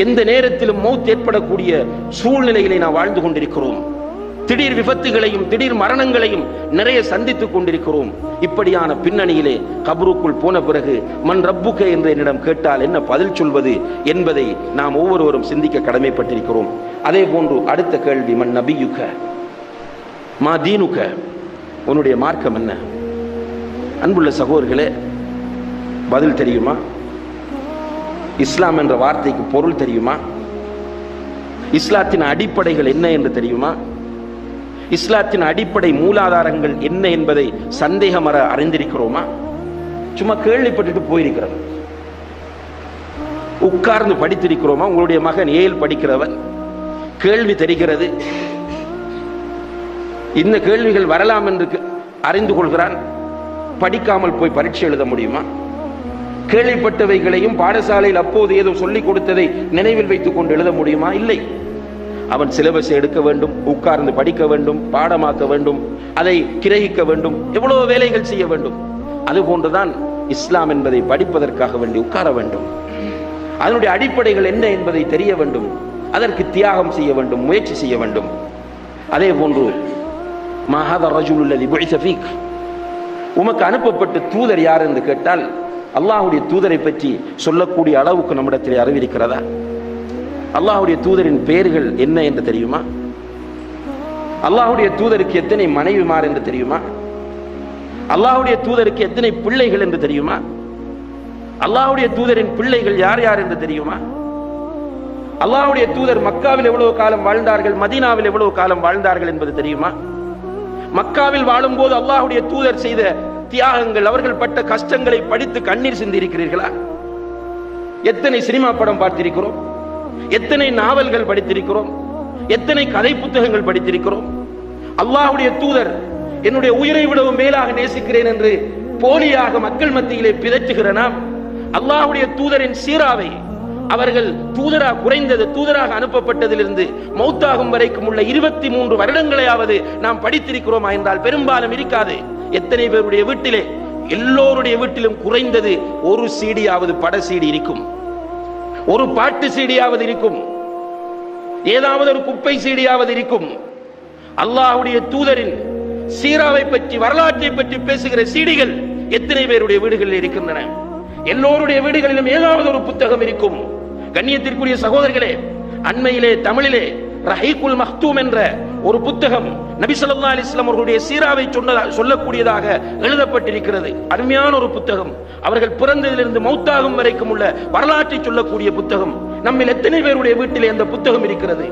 எந்த நேரத்திலும் மௌத் ஏற்படக்கூடிய சூழ்நிலைகளை நாம் வாழ்ந்து கொண்டிருக்கிறோம். திடீர் விபத்துகளையும் திடீர் மரணங்களையும் நிறைய சந்தித்துக் கொண்டிருக்கிறோம். இப்படியான பின்னணியிலே கபருக்குள் போன பிறகு மன் ரப்புக என்று என்னிடம் கேட்டால் என்ன பதில் சொல்வது என்பதை நாம் ஒவ்வொருவரும் சிந்திக்க கடமைப்பட்டிருக்கிறோம். அதே போன்று அடுத்த கேள்வி, மன் நபியுக மா தீனுக, உன்னுடைய மார்க்கம் என்ன? அன்புள்ள சகோதரர்களே, பதில் தெரியுமா? இஸ்லாம் என்ற வார்த்தைக்கு பொருள் தெரியுமா? இஸ்லாத்தின் அடிப்படைகள் என்ன என்று தெரியுமா? இஸ்லாத்தின் அடிப்படை மூலாதாரங்கள் என்ன என்பதை சந்தேகமற அறிந்திருக்கிறோமா? சும்மா கேள்விப்பட்டுட்டு போயிருக்கிறோம். உட்கார்ந்து படித்திருக்கிறோமா? உங்களுடைய மகன் 7 படிக்கிறவன், கேள்வி தெரிகிறது, இந்த கேள்விகள் வரலாம் என்று அறிந்து கொள்கிறான். படிக்காமல் போய் பரீட்சை எழுத முடியுமா? கேள்விப்பட்டவைகளையும் பாடசாலையில் அப்போது ஏதோ சொல்லிக் கொடுத்ததை நினைவில் வைத்துக் கொண்டு எழுத முடியுமா? இல்லை. அவன் சிலபஸ் எடுக்க வேண்டும், உட்கார்ந்து படிக்க வேண்டும், பாடமாக்க வேண்டும், அதை கிரகிக்க வேண்டும், எவ்வளவு வேலைகள் செய்ய வேண்டும். அதுபோன்றுதான் இஸ்லாம் என்பதை படிப்பதற்காக வேண்டி உட்கார வேண்டும். அதனுடைய அடிப்படைகள் என்ன என்பதை தெரிய வேண்டும். அதற்கு தியாகம் செய்ய வேண்டும், முயற்சி செய்ய வேண்டும். அதே போன்று மஹாத ரஜுலுல்லதி புஇஸ ஃபீக், உமக்கு அனுப்பப்பட்ட தூதர் யார் என்று கேட்டால் அல்லாஹ்வுடைய தூதரை பற்றி சொல்லக்கூடிய அளவுக்கு நம்மிடத்தில் அறிவிருக்கிறதா? அல்லாஹ்வுடைய தூதரின் பெயர்கள் என்ன என்று தெரியுமா? அல்லாஹ்வுடைய தூதருக்கு எத்தனை மனைவிமார் என்று தெரியுமா? அல்லாஹ்வுடைய தூதருக்கு எத்தனை பிள்ளைகள் என்று தெரியுமா? அல்லாஹ்வுடைய தூதரின் பிள்ளைகள் யார் யார் என்று தெரியுமா? அல்லாஹ்வுடைய தூதர் மக்காவில் எவ்வளவு காலம் வாழ்ந்தார்கள், மதீனாவில் எவ்வளவு காலம் வாழ்ந்தார்கள் என்பது தெரியுமா? மக்காவில் வாழும் போது அல்லாஹ்வுடைய தூதர் செய்த தியாகங்கள், அவர்கள் பட்ட கஷ்டங்களை படித்து கண்ணீர் சிந்திருக்கிறீர்களா? எத்தனை சினிமா படம் பார்த்திருக்கிறோம், எத்தனை நாவல்கள் படித்திருக்கிறோம், எத்தனை கதை புத்தகங்கள் படித்திருக்கிறோம். அல்லாஹ்வுடைய தூதர் என்னுடைய உயிரை விடவும் மேலாக நேசிக்கிறேன் என்று போலியாக மக்கள் மத்தியிலே பிதற்றுகிற நாம் அல்லாஹ்வுடைய தூதரின் சீராவை, அவர்கள் குறைந்தது தூதராக அனுப்பப்பட்டதிலிருந்து மௌத்தாகும் வரைக்கும் உள்ள 23 வருடங்களையாவது நாம் படித்திருக்கிறோமா என்றால் பெரும்பாலும் இருக்காது. எத்தனை பேருடைய வீட்டிலே, எல்லோருடைய வீட்டிலும் குறைந்தது ஒரு சீடியாவது, பட சீடி இருக்கும், ஒரு பாட்டு சீடியாவது இருக்கும், ஏதாவது ஒரு குப்பை சீடியாவது இருக்கும். அல்லாஹ்வுடைய தூதரின் சீராவை பற்றி, வரலாற்றை பற்றி பேசுகிற சீடிகள் எத்தனை பேருடைய வீடுகளில் இருக்கின்றன? எல்லோருடைய வீடுகளிலும் ஏதாவது ஒரு புத்தகம் இருக்கும். கண்ணியத்திற்குரிய சகோதரர்களே, அண்மையிலே தமிழிலே ரஹீகுல் மக்தூம் என்ற ஒரு புத்தகம் நபி ஸல்லல்லாஹு அலைஹி வஸல்லம் அவர்களுடைய சீராவை சொல்லக்கூடியதாக எழுதப்பட்டிருக்கிறது. அருமையான ஒரு புத்தகம். அவர்கள் பிறந்ததிலிருந்து மௌத்தாகும் வரைக்கும் உள்ள வரலாற்றை சொல்லக்கூடிய புத்தகம். நம்மில் எத்தனை பேருடைய வீட்டிலே அந்த புத்தகம் இருக்கிறது?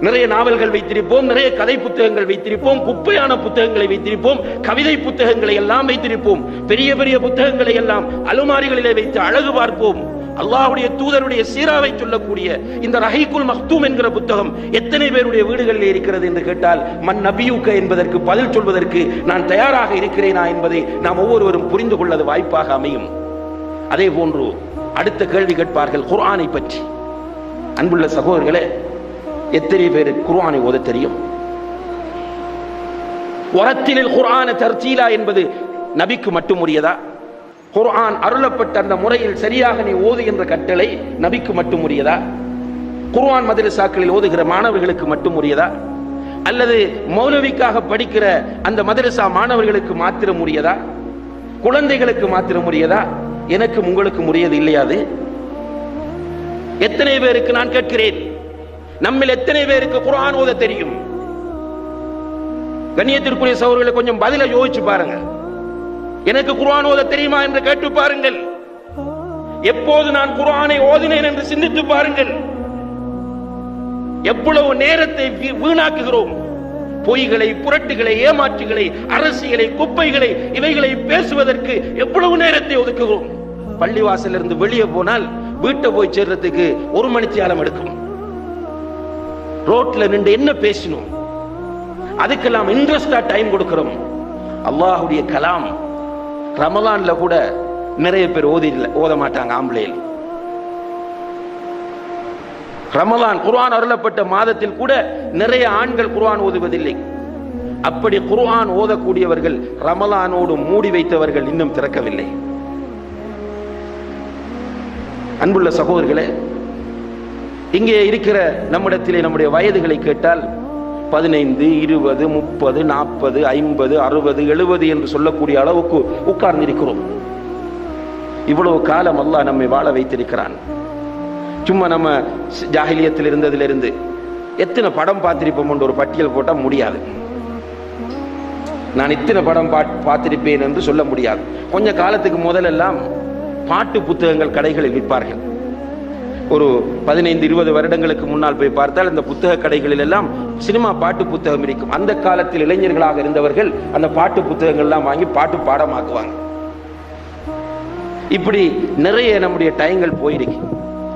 நிறைய நாவல்கள் வைத்திருப்போம், நிறைய கதை புத்தகங்கள் வைத்திருப்போம், குப்பையான புத்தகங்களை வைத்திருப்போம், கவிதை புத்தகங்களை எல்லாம் வைத்திருப்போம், பெரிய பெரிய புத்தகங்களை எல்லாம் அலுமாரிகளிலே வைத்து அழகு பார்ப்போம். அல்லாஹ்வுடைய தூதருடைய சீராவை சொல்லக்கூடிய இந்த ரஹீகுல் மக்தூம் என்கிற புத்தகம் எத்தனை பேருடைய வீடுகளில் இருக்கிறது என்று கேட்டால், மன் நபியுக்க என்பதற்கு பதில் சொல்வதற்கு நான் தயாராக இருக்கிறேனா என்பதை நாம் ஒவ்வொருவரும் புரிந்து கொள்ளது வாய்ப்பாக அமையும். அதே போன்று அடுத்த கேள்வி கேட்பார்கள் குர்ஆனை பற்றி. அன்புள்ள சகோதரர்களே, எத்தனை பேருக்கு குர்ஆனை ஓத தெரியும்? வரத்திலில் குர்ஆன தர்தீலா என்பது நபிக்கு மட்டும் உரியதா? குர்ஆன் அருளப்பட்ட அந்த முறையில் சரியாக நீ ஓது என்ற கட்டளை நபிக்கு மட்டும் உரியதா? குர்ஆன் மதரசாக்களில் ஓதுகிற மாணவர்களுக்கு மட்டும் உரியதா? அல்லது மௌலவிக்காக படிக்கிற அந்த மதரசா மாணவர்களுக்கு மாத்திரம் உரியதா? குழந்தைகளுக்கு மாத்திரம் உரியதா? எனக்கு உங்களுக்கு உரியது இல்லையாது? எத்தனை பேருக்கு நான் கேட்கிறேன், நம்மில் எத்தனை பேருக்கு குர்ஆன் ஓத தெரியும்? கண்ணியத்திற்குரிய சகோதரர்களை, கொஞ்சம் பதில யோசிச்சு பாருங்க. எனக்கு குர்ஆன் ஓத தெரியுமா என்று கேட்டு பாருங்கள். எப்போது நான் குர்ஆனை ஓதினேன் என்று சிந்தித்து பாருங்கள். எவ்வளவு நேரத்தை வீணாக்குகிறோம். பொய்களை, புரட்டுகளை, ஏமாற்றுகளை, அரசியலை, குப்பைகளை, இவைகளை பேசுவதற்கு எவ்வளவு நேரத்தை ஒதுக்குகிறோம். பள்ளிவாசல் இருந்து வெளியே போனால் வீட்டை போய் சேர்றதுக்கு 1 மணி நேரம் எடுக்கும். ரோட்ல நின்று என்ன பேசணும், அதுக்கெல்லாம் இன்ட்ரெஸ்டா டைம் கொடுக்கிறோம். அல்லாஹ்வுடைய கலாம் ரமலான்ல கூட நிறைய பேர் ஓத மாட்டாங்க. ஆம்பளையில் ரமலான் குர்ஆன் அருளப்பட்ட மாதத்தில் கூட நிறைய ஆண்கள் குர்ஆன் ஓதுவதில்லை. அப்படி குர்ஆன் ஓதக்கூடியவர்கள் ரமலானோடு மூடி வைத்தவர்கள் இன்னும் திறக்கவில்லை. அன்புள்ள சகோதரர்களே, இங்கே இருக்கிற நம்மிடத்திலே நம்முடைய வயதுகளை கேட்டால் 15, 20, 30, 40, 50, 60, 70 என்று சொல்லக்கூடிய அளவுக்கு உட்கார்ந்திருக்கிறோம். இவ்வளவு காலம் அல்லாஹ் நம்மை வாழ வைத்திருக்கிறான். சும்மா நம்ம ஜாஹிலியத்தில் இருந்ததிலிருந்து எத்தனை படம் பார்த்திருப்போம் என்று ஒரு பட்டியல் போட்டால் முடியாது. நான் இத்தனை படம் பார்த்திருப்பேன் என்று சொல்ல முடியாது. கொஞ்ச காலத்துக்கு முதலெல்லாம் பாட்டு புத்தகங்கள் கடைகளில் விற்பார்கள். ஒரு 15-20 வருடங்களுக்கு முன்னால் போய் பார்த்தால் இந்த புத்தக கடைகளில் எல்லாம் சினிமா பாட்டு புத்தகம் இருக்கும். அந்த காலத்தில் இளைஞர்களாக இருந்தவர்கள் அந்த பாட்டு புத்தகங்கள் எல்லாம் வாங்கி பாட்டு பாடமாக்குவாங்க. இப்படி நிறைய நம்முடைய டைங்கள் போயிருக்கு.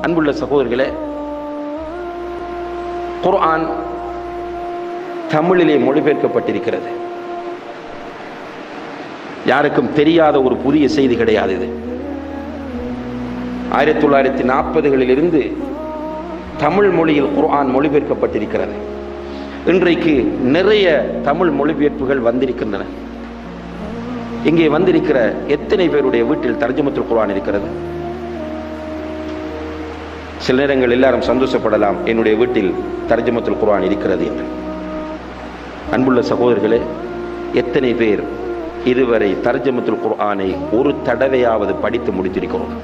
அன்புள்ள சகோதரர்களே, குர்ஆன் தமிழிலே மொழிபெயர்க்கப்பட்டிருக்கிறது. யாருக்கும் தெரியாத ஒரு புதிய செய்தி கிடையாது. இது 1940களில் இருந்து தமிழ் மொழியில் குர்ஆன் மொழிபெயர்க்கப்பட்டிருக்கிறது. இன்றைக்கு நிறைய தமிழ் மொழிபெயர்ப்புகள் வந்திருக்கின்றன. இங்கே வந்திருக்கிற எத்தனை பேருடைய வீட்டில் தர்ஜுமத்துல் குர்ஆன் இருக்கிறது? சில நேரங்கள் எல்லாரும் சந்தோஷப்படலாம், என்னுடைய வீட்டில் தர்ஜுமத்துல் குர்ஆன் இருக்கிறது என்று. அன்புள்ள சகோதரர்களே, எத்தனை பேர் இதுவரை தர்ஜுமத்துல் குர்ஆனை ஒரு தடவையாவது படித்து முடித்திருக்கிறோம்?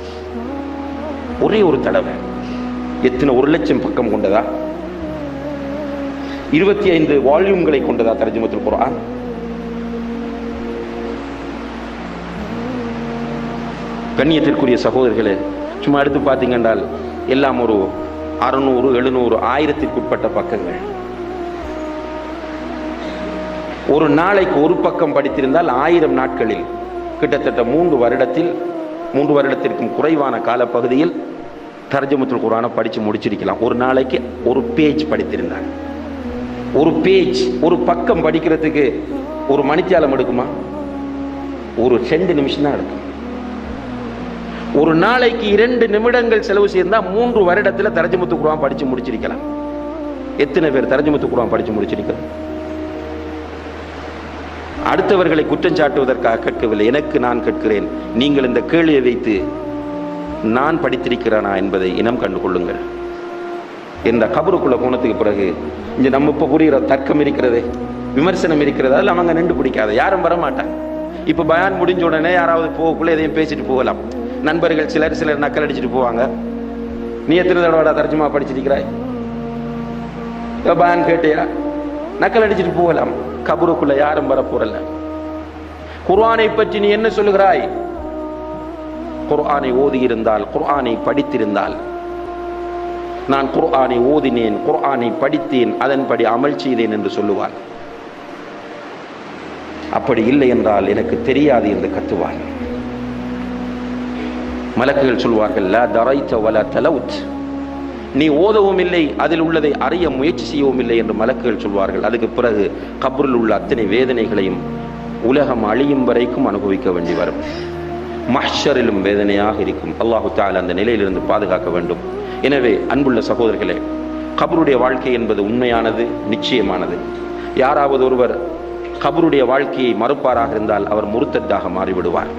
ஒரே ஒரு தடவை. எத்தனை 1,00,000 பக்கம் கொண்டதா? 25 வால்யூம்களை கொண்டதா தர்ஜுமத்துல் குர்ஆன்? கண்ணியத்திற்குரிய சகோதரர்களே, சும்மா எடுத்து பார்த்தீங்கன்றால் எல்லாம் ஒரு 600, 700, 1000க்கு பக்கங்கள். ஒரு நாளைக்கு ஒரு பக்கம் படித்திருந்தால் 1000 நாட்களில் கிட்டத்தட்ட 3 வருடத்திற்கும் குறைவான காலப்பகுதியில் தர்ஜுமத்துல் குர்ஆனை படித்து முடிச்சிருக்கலாம். ஒரு நாளைக்கு ஒரு பேஜ் படித்திருந்தாங்க. ஒரு பேஜ், ஒரு பக்கம் படிக்கிறதுக்கு 1 மணித்தியாலம் எடுக்குமா? ஒரு 2 நிமிஷம் தான் எடுக்கும். ஒரு நாளைக்கு 2 நிமிடங்கள் செலவு செய்தா 3 வருடத்தில் தர்ஜுமத்துல் குர்ஆன் படித்து முடிச்சிருக்கலாம். எத்தனை பேர் தர்ஜுமத்துல் குர்ஆன் படித்து முடிச்சிருக்கிறோம்? அடுத்தவர்களை குற்றம் சாட்டுவதற்காக கேட்கவில்லை, எனக்கு நான் கேட்கிறேன். நீங்கள் இந்த கேள்வியை வைத்து நான் படித்திருக்கிறானா என்பதை இனம் கண்டு கொள்ளுங்கள். இந்த கபருக்குள்ள போனதுக்கு பிறகு இங்க நம்ம இப்ப புரிகிற தர்க்கம் இருக்கிறதே, விமர்சனம் இருக்கிறதால அவங்க நின்று பிடிக்காத யாரும் வரமாட்டாங்க. இப்ப பயான் முடிஞ்ச உடனே யாராவது போகக்குள்ள எதையும் பேசிட்டு போகலாம். நண்பர்கள் சிலர் நக்கல் அடிச்சுட்டு போவாங்க. நீ எத்தனை தடவை தர்ஜுமா படிச்சிருக்கிறாய், பயான் கேட்டியா, நக்கல் அடிச்சுட்டு போகலாம். கபருக்குள்ள யாரும் வரப்போறல்ல. குர்ஆனை பற்றி நீ என்ன சொல்லுகிறாய்? குர்ஆனை ஓதி இருந்தால், குர்ஆனை படித்திருந்தால், நான் குர்ஆனை ஓதினேன், குர்ஆனை படித்தேன், அதன்படி அமல் செய்தேன் என்று சொல்லுவான். அப்படி இல்லை என்றால் எனக்கு தெரியாது என்று கத்துவான். மலக்குகள் சொல்வார்கள், லா தரைத வலா தலவுத், நீ ஓதவும் இல்லை, அதில் உள்ளதை அறிய முயற்சி செய்யவும் இல்லை என்று மலக்குகள் சொல்வார்கள். அதுக்கு பிறகு கப்ரில் உள்ள அத்தனை வேதனைகளையும் உலகம் அழியும் வரைக்கும் அனுபவிக்க வேண்டி வரும். மஹ்ஷரிலும் வேதனையாக இருக்கும். அல்லாஹு தஆலா அந்த நிலையிலிருந்து பாதுகாக்க வேண்டும். எனவே அன்புள்ள சகோதரர்களே, கபருடைய வாழ்க்கை என்பது உண்மையானது, நிச்சயமானது. யாராவது ஒருவர் கபருடைய வாழ்க்கையை மறுப்பாராக இருந்தால் அவர் முர்த்தத்தாக மாறிவிடுவார்.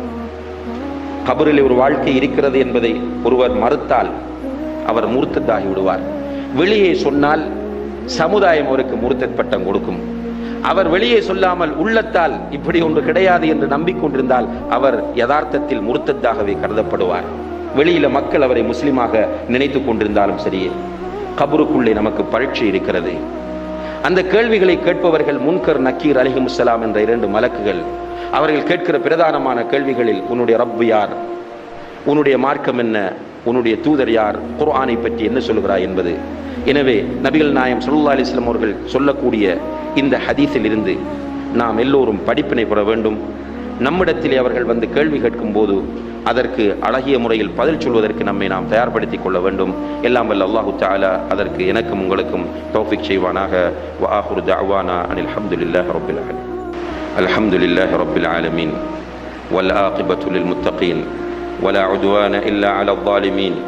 கபரில் ஒரு வாழ்க்கை இருக்கிறது என்பதை ஒருவர் மறுத்தால் அவர் முர்த்தத்தாகி விடுவார். வெளியே சொன்னால் சமுதாயம் அவருக்கு முர்த்தத் பட்டம் கொடுக்கும். அவர் வெளியே சொல்லாமல் உள்ளத்தால் இப்படி ஒன்று கிடையாது என்று நம்பிக்கொண்டிருந்தால் அவர் யதார்த்தத்தில் முர்த்தத்தாகவே கருதப்படுவார். வெளியில மக்கள் அவரை முஸ்லிமாக நினைத்து கொண்டிருந்தாலும் சரியே, கபருக்குள்ளே நமக்கு பரீட்சை இருக்கிறது. அந்த கேள்விகளை கேட்பவர்கள் முன்கர் நக்கீர் அலைஹிஸ்ஸலாம் என்ற 2 மலக்குகள். அவர்கள் கேட்கிற பிரதானமான கேள்விகளில் உன்னுடைய ரப்பு யார், உன்னுடைய மார்க்கம் என்ன, உன்னுடைய தூதர் யார், குர்ஆனை பற்றி என்ன சொல்கிறாய் என்பது. எனவே நபிகள் நாயம் ஸல்லல்லாஹு அலைஹி வஸல்லம் அவர்கள் சொல்லக்கூடிய இந்த ஹதீஸில் இருந்து நாம் எல்லோரும் படிப்பினை பெற வேண்டும். நம்மிடத்திலே அவர்கள் வந்து கேள்வி கேட்கும் போது அதற்கு அழகிய முறையில் பதில் சொல்வதற்கு நம்மை நாம் தயார்படுத்திக் கொள்ள வேண்டும். எல்லாம் வல்ல அல்லாஹு தஆலா அதற்கு எனக்கும் உங்களுக்கும் தௌஃபீக் செய்வானாக. வ ஆகிரு தஅவானா அனில் ஹம்துலில்லாஹி ரப்பில் ஆலமீன். அல்ஹம்துலில்லாஹி ரப்பில் ஆலமீன் வல் ஆகிபத்து லில் முத்தகீன் வலா உத்வான இல்லா அலல் ஸாலிமீன்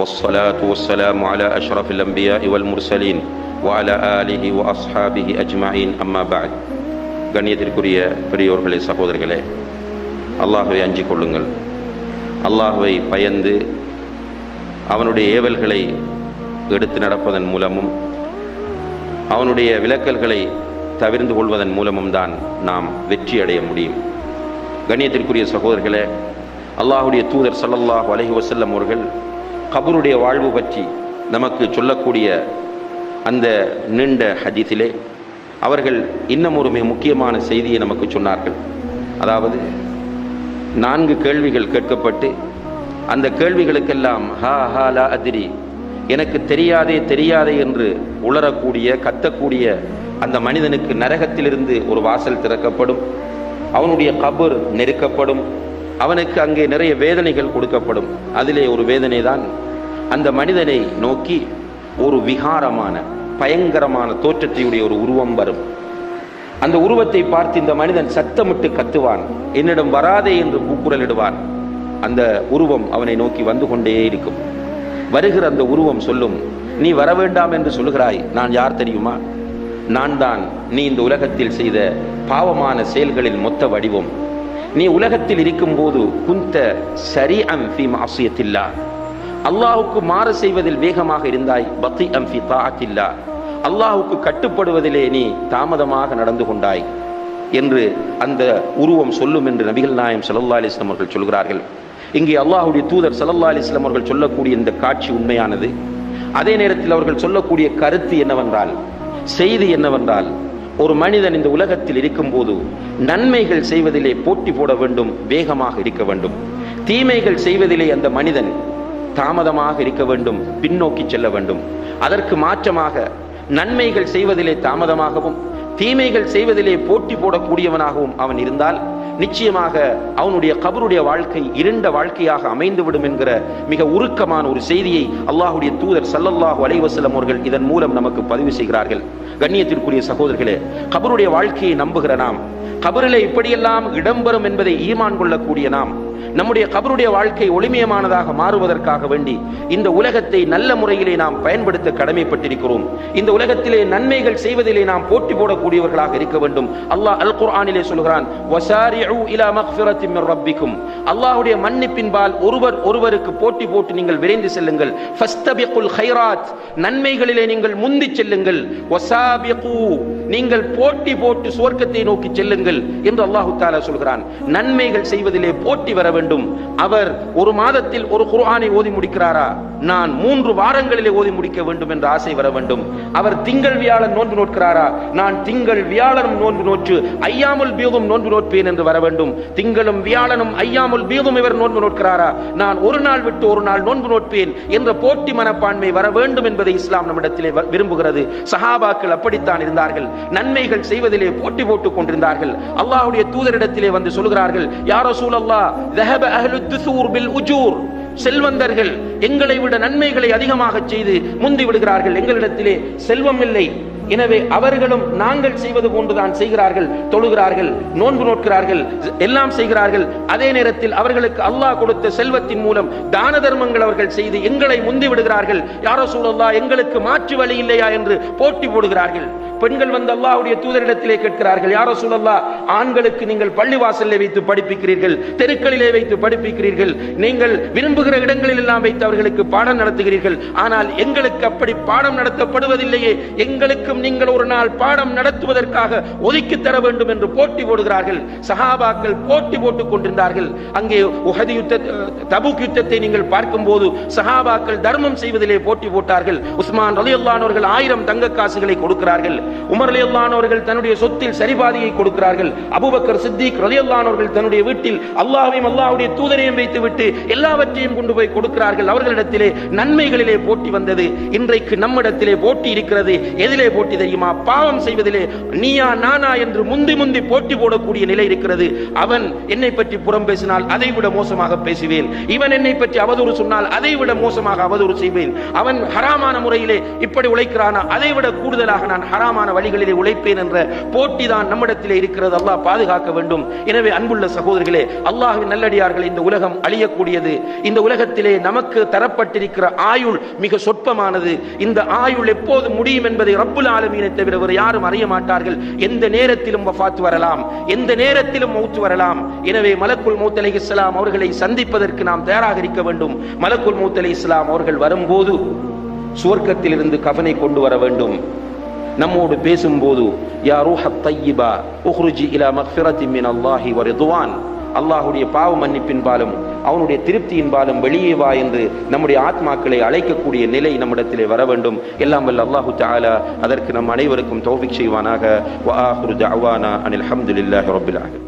வஸ்ஸலாத்து வஸ்ஸலாமு அலா அஷ்ரஃபில் அன்பியாஇ வல் முர்சலீன் வ அலா ஆலிஹி வ அஸ்ஹாபிஹி அஜ்மஈன். அம்மா பஅத். கண்ணியத்திற்குரிய பெரியோர்களே, சகோதரர்களே, அல்லாஹ்வை அஞ்சிக் கொள்ளுங்கள். அல்லாஹ்வை பயந்து அவனுடைய ஏவல்களை எடுத்து நடப்பதன் மூலமும் அவனுடைய விலக்கல்களை தவிர்ந்து கொள்வதன் மூலமும் தான் நாம் வெற்றி அடைய முடியும். கண்ணியத்திற்குரிய சகோதரர்களே, அல்லாஹ்வுடைய தூதர் ஸல்லல்லாஹு அலைஹி வஸல்லம் அவர்கள் கபருடைய வாழ்வு பற்றி நமக்கு சொல்லக்கூடிய அந்த நீண்ட ஹதீஸிலே அவர்கள் இன்னும் ஒரு மிக முக்கியமான செய்தியை நமக்கு சொன்னார்கள். அதாவது 4 கேள்விகள் கேட்கப்பட்டு அந்த கேள்விகளுக்கெல்லாம் ஹா ஹா லா அத்ரி, எனக்கு தெரியாதே என்று உளரக்கூடிய கத்தக்கூடிய அந்த மனிதனுக்கு நரகத்திலிருந்து ஒரு வாசல் திறக்கப்படும். அவனுடைய கபர் நெருக்கப்படும். அவனுக்கு அங்கே நிறைய வேதனைகள் கொடுக்கப்படும். அதிலே ஒரு வேதனை தான் அந்த மனிதனை நோக்கி ஒரு விகாரமான பயங்கரமான தோற்றத்தையுடைய ஒரு உருவம் வரும். அந்த உருவத்தை பார்த்து இந்த மனிதன் சத்தமிட்டு கத்துவான், என்னிடம் வராதே என்று கூக்குரலிடுவான். அந்த உருவம் அவனை நோக்கி வந்து கொண்டே இருக்கும். வருகிற அந்த உருவம் சொல்லும், நீ வர வேண்டாம் என்று சொல்லுகிறாய், நான் யார் தெரியுமா? நான் தான் நீ இந்த உலகத்தில் செய்த பாவமான செயல்களின் மொத்த வடிவம். நீ உலகத்தில் இருக்கும் போது குந்த சரீஅன் ஃபீ மஅசியத்தில்லாஹ், அல்லாஹ்வுக்கு மாறு செய்வதில் வேகமாக இருந்தாய். பதீஅன் ஃபீ தாஅத்தில்லாஹ், அல்லாஹ்வுக்கு கட்டுப்படுவதிலே நீ தாமதமாக நடந்து கொண்டாய் என்று அந்த உருவம் சொல்லும் என்று நபிகள் நாயம் ஸல்லல்லாஹு அலைஹி வஸல்லம் அவர்கள் சொல்கிறார்கள். இங்கே அல்லாஹ்வுடைய தூதர் ஸல்லல்லாஹு அலைஹி வஸல்லம் அவர்கள் சொல்லக்கூடிய இந்த காட்சி உண்மையானது. அதே நேரத்தில் அவர்கள் சொல்லக்கூடிய கருத்து என்னவென்றால், செய்தி என்னவென்றால், ஒரு மனிதன் இந்த உலகத்தில் இருக்கும் போது நன்மைகள் செய்வதிலே போட்டி போட வேண்டும், வேகமாக இருக்க வேண்டும். தீமைகள் செய்வதிலே அந்த மனிதன் தாமதமாக இருக்க வேண்டும், பின்னோக்கி செல்ல வேண்டும். அதற்கு மாற்றமாக நன்மைகள் செய்வதிலே தாமதமாகவும் தீமைகள் செய்வதிலே போட்டி போடக்கூடியவனாகவும் அவன் இருந்தால் நிச்சயமாக அவனுடைய கபருடைய வாழ்க்கை இருண்ட வாழ்க்கையாக அமைந்துவிடும் என்கிற மிக உருக்கமான ஒரு செய்தியை அல்லாஹ்வுடைய தூதர் ஸல்லல்லாஹு அலைஹி வஸல்லம் அவர்கள் இதன் மூலம் நமக்கு பதிவு செய்கிறார்கள். கண்ணியத்திற்குரிய சகோதரர்களே, கபருடைய வாழ்க்கையை நம்புகிற நாம், கபரிலே இப்படியெல்லாம் இடம்பெறும் என்பதை ஈமான் கொள்ளக்கூடிய நாம், நம்முடைய கபருடைய வாழ்க்கை ஒளிமயமானதாக மாறுவதற்காக வேண்டி இந்த உலகத்தை நல்ல முறையிலே நாம் பயன்படுத்த கடமைப்பட்டிருக்கிறோம். இந்த உலகத்திலே நன்மைகள் செய்வதிலே நாம் போட்டி போடக்கூடியவர்களாக இருக்க வேண்டும். அல்லாஹ் அல் குர்ஆனிலே சொல்கிறான், வஸாரி வசாரிஉ இலா மக்ஃபிரத்தின் மின் ரப்பிக்கும், அல்லாஹ்வுடைய மன்னிப்பின்பால் ஒருவருக்கு போட்டி போட்டு நீங்கள் விரைந்து செல்லுங்கள். ஃபஸ்தபிகுல் கைராத், நன்மைகளிலே நீங்கள் முந்தி செல்லுங்கள். வசாபிகு, நீங்கள் போட்டி போட்டு சுவர்க்கத்தை நோக்கி செல்லுங்கள் என்று அல்லாஹ் தஆலா சொல்கிறான். நன்மைகள் செய்வதிலே போட்டி வர வேண்டும். அவர் ஒரு மாதத்தில் ஒரு குர்ஆனை ஓதி முடிக்கிறாரா, நான் 3 வாரங்களிலே ஓதி முடிக்க வேண்டும் என்ற ஆசை வர வேண்டும். அவர் திங்கள் வியாழன் நோன்பு நோட்கிறாரா, நான் திங்கள் வியாழனும் நோன்பு நோற்று ஐயாமுல் பீதும் நோன்பு நோட்பேன் என்று வர வேண்டும். திங்களும் வியாழனும் ஐயாமுல் பீதும் இவர் நோன்பு நோட்கிறாரா, நான் ஒரு நாள் விட்டு ஒரு நாள் நோன்பு நோட்பேன் என்ற போட்டி மனப்பான்மை வர வேண்டும் என்பதை இஸ்லாம் நம்மிடத்திலே விரும்புகிறது. சஹாபாக்கள் அப்படித்தான் இருந்தார்கள். நன்மைகள் செய்வதிலே போட்டி போட்டுக் கொண்டிருந்தார்கள். அல்லாஹ்வுடைய தூதரிடத்திலே வந்து சொல்கிறார்கள், யா ரசூலல்லாஹ் ذهب اهل الدثور بالاجور, செல்வந்தர்கள் எங்களை விட நன்மைகளை அதிகமாக செய்து முந்தி விடுகிறார்கள், எங்களிடத்திலே செல்வம் இல்லை, எனவே அவர்களும் நாங்கள் செய்வது போன்றுதான் செய்கிறார்கள், தொழுகிறார்கள், நோன்பு நோட்கிறார்கள், எல்லாம் செய்கிறார்கள். அதே நேரத்தில் அவர்களுக்கு அல்லாஹ் கொடுத்த செல்வத்தின் மூலம் தான தர்மங்கள் அவர்கள் செய்து எங்களை முந்தி விடுகிறார்கள். யா ரசூலல்லாஹ் எங்களுக்கு மாற்று வழி இல்லையா என்று போட்டி போடுகிறார்கள். பெண்கள் வந்து அல்லாஹ்வுடைய தூதரிடத்திலே கேட்கிறார்கள், யா ரசூலல்லாஹ் ஆண்களுக்கு நீங்கள் பள்ளிவாசலிலே வைத்து படிப்பிக்கிறீர்கள், தெருக்களிலே வைத்து படிப்பிக்கிறீர்கள், நீங்கள் விரும்புகிற இடங்களில் எல்லாம் வைத்து அவர்களுக்கு பாடம் நடத்துகிறீர்கள், ஆனால் எங்களுக்கு அப்படி பாடம் நடத்தப்படுவதில்லையே, எங்களுக்கு நீங்கள் ஒரு நாள் பாடம் நடத்துவதற்காக ஒதுக்கி தர வேண்டும் என்று போட்டி போடுகிறார்கள். சஹாபாக்கள் போட்டி போட்டுக் கொண்டிருந்தார்கள். அங்கே உஹது தபூக் யுத்தத்தை நீங்கள் பார்க்கும் போது சஹாபாக்கள் தர்மம் செய்வதிலே போட்டி போட்டார்கள். உஸ்மான் ரலியல்லாஹு அன்ஹு அவர்கள் 1000 தங்க காசுகளை கொடுக்கிறார்கள். உமர் ரலியல்லாஹு அன்ஹு அவர்கள் தன்னுடைய சொத்தில் சரிபாதியை கொடுக்கிறார்கள். அபூபக்கர் சித்திக் ரலியல்லாஹு அன்ஹு அவர்கள் தன்னுடைய வீட்டில் அல்லாஹ்வையும் அல்லாஹ்வுடைய தூதரையும் வைத்துவிட்டு எல்லாவற்றையும் கொண்டு போய் கொடுக்கிறார்கள். அவர்களிடத்திலே நன்மைகளிலே போட்டி வந்தது. இன்றைக்கு நம்மிடத்திலே போட்டி இருக்கிறது. எதிலே போட்டி தெரியுமா? பாவம் செய்வதிலே நீயா நானா என்று முந்தி முந்தி போட்டி போடக்கூடிய நிலை இருக்கிறது. அவன் என்னை பற்றி புறம் பேசினால் அதை விட மோசமாக பேசுவேன், இவன் என்னை பற்றி அவதூறு சொன்னால் அதை விட மோசமாக அவதூறு செய்வேன், அவன் ஹராமான முறையிலே இப்படி உழைக்கிறானா அதை விட கூடுதலாக நான் ஹராமான வழிகளிலே உழைப்பேன் என்ற போட்டி தான் நம்மிடத்திலே இருக்கிறது. அல்லாஹ் பாதுகாக்க வேண்டும். எனவே அன்புள்ள சகோதரர்களே, அல்லாஹ்வின் நல்லடியார்கள், இந்த உலகம் அழியக்கூடியது. இந்த உலகத்திலே நமக்கு தரப்பட்டிருக்கிற ஆயுள் மிக சொற்பமானது. இந்த ஆயுள் எப்போது முடியும் என்பதை ரப்புல் ஆலமீனை தவிர வேறு யாரும் அறிய மாட்டார்கள். எந்த நேரத்திலும் வஃபாத் வரலாம், எந்த நேரத்திலும் மௌத் வரலாம். எனவே மலக்குல் மௌத் அலைஹிஸ்ஸலாம் அவர்களை சந்திப்பதற்கு நாம் தயாராக இருக்க வேண்டும். மலக்குல் மௌத் அலைஹிஸ்ஸலாம் அவர்கள் வரும்போது சுவர்க்கத்திலிருந்து கஃனை கொண்டு வர வேண்டும். நம்மோடு பேசும்போது யா ரூஹத் தய்யிபா உஹ்ருஜி இலா மக்ஃபிரத்தின் மின் அல்லாஹி வ ரிதுவான், அல்லாஹ்வுடைய பாவ மன்னிப்பின்பாலும் அவனுடைய திருப்தியின்பாலும் வெளியே வா என்று நம்முடைய ஆத்மாக்களை அழைக்கக்கூடிய நிலை நம்மிடத்திலே வர வேண்டும். எல்லாம் வல்ல அல்லாஹு தஆலா அதற்கு நம் அனைவருக்கும் தௌஃபீக் செய்வானாக. வ ஆகிரு தஅவானா அனில் ஹம்துலில்லாஹி ரப்பில் ஆலமீன்.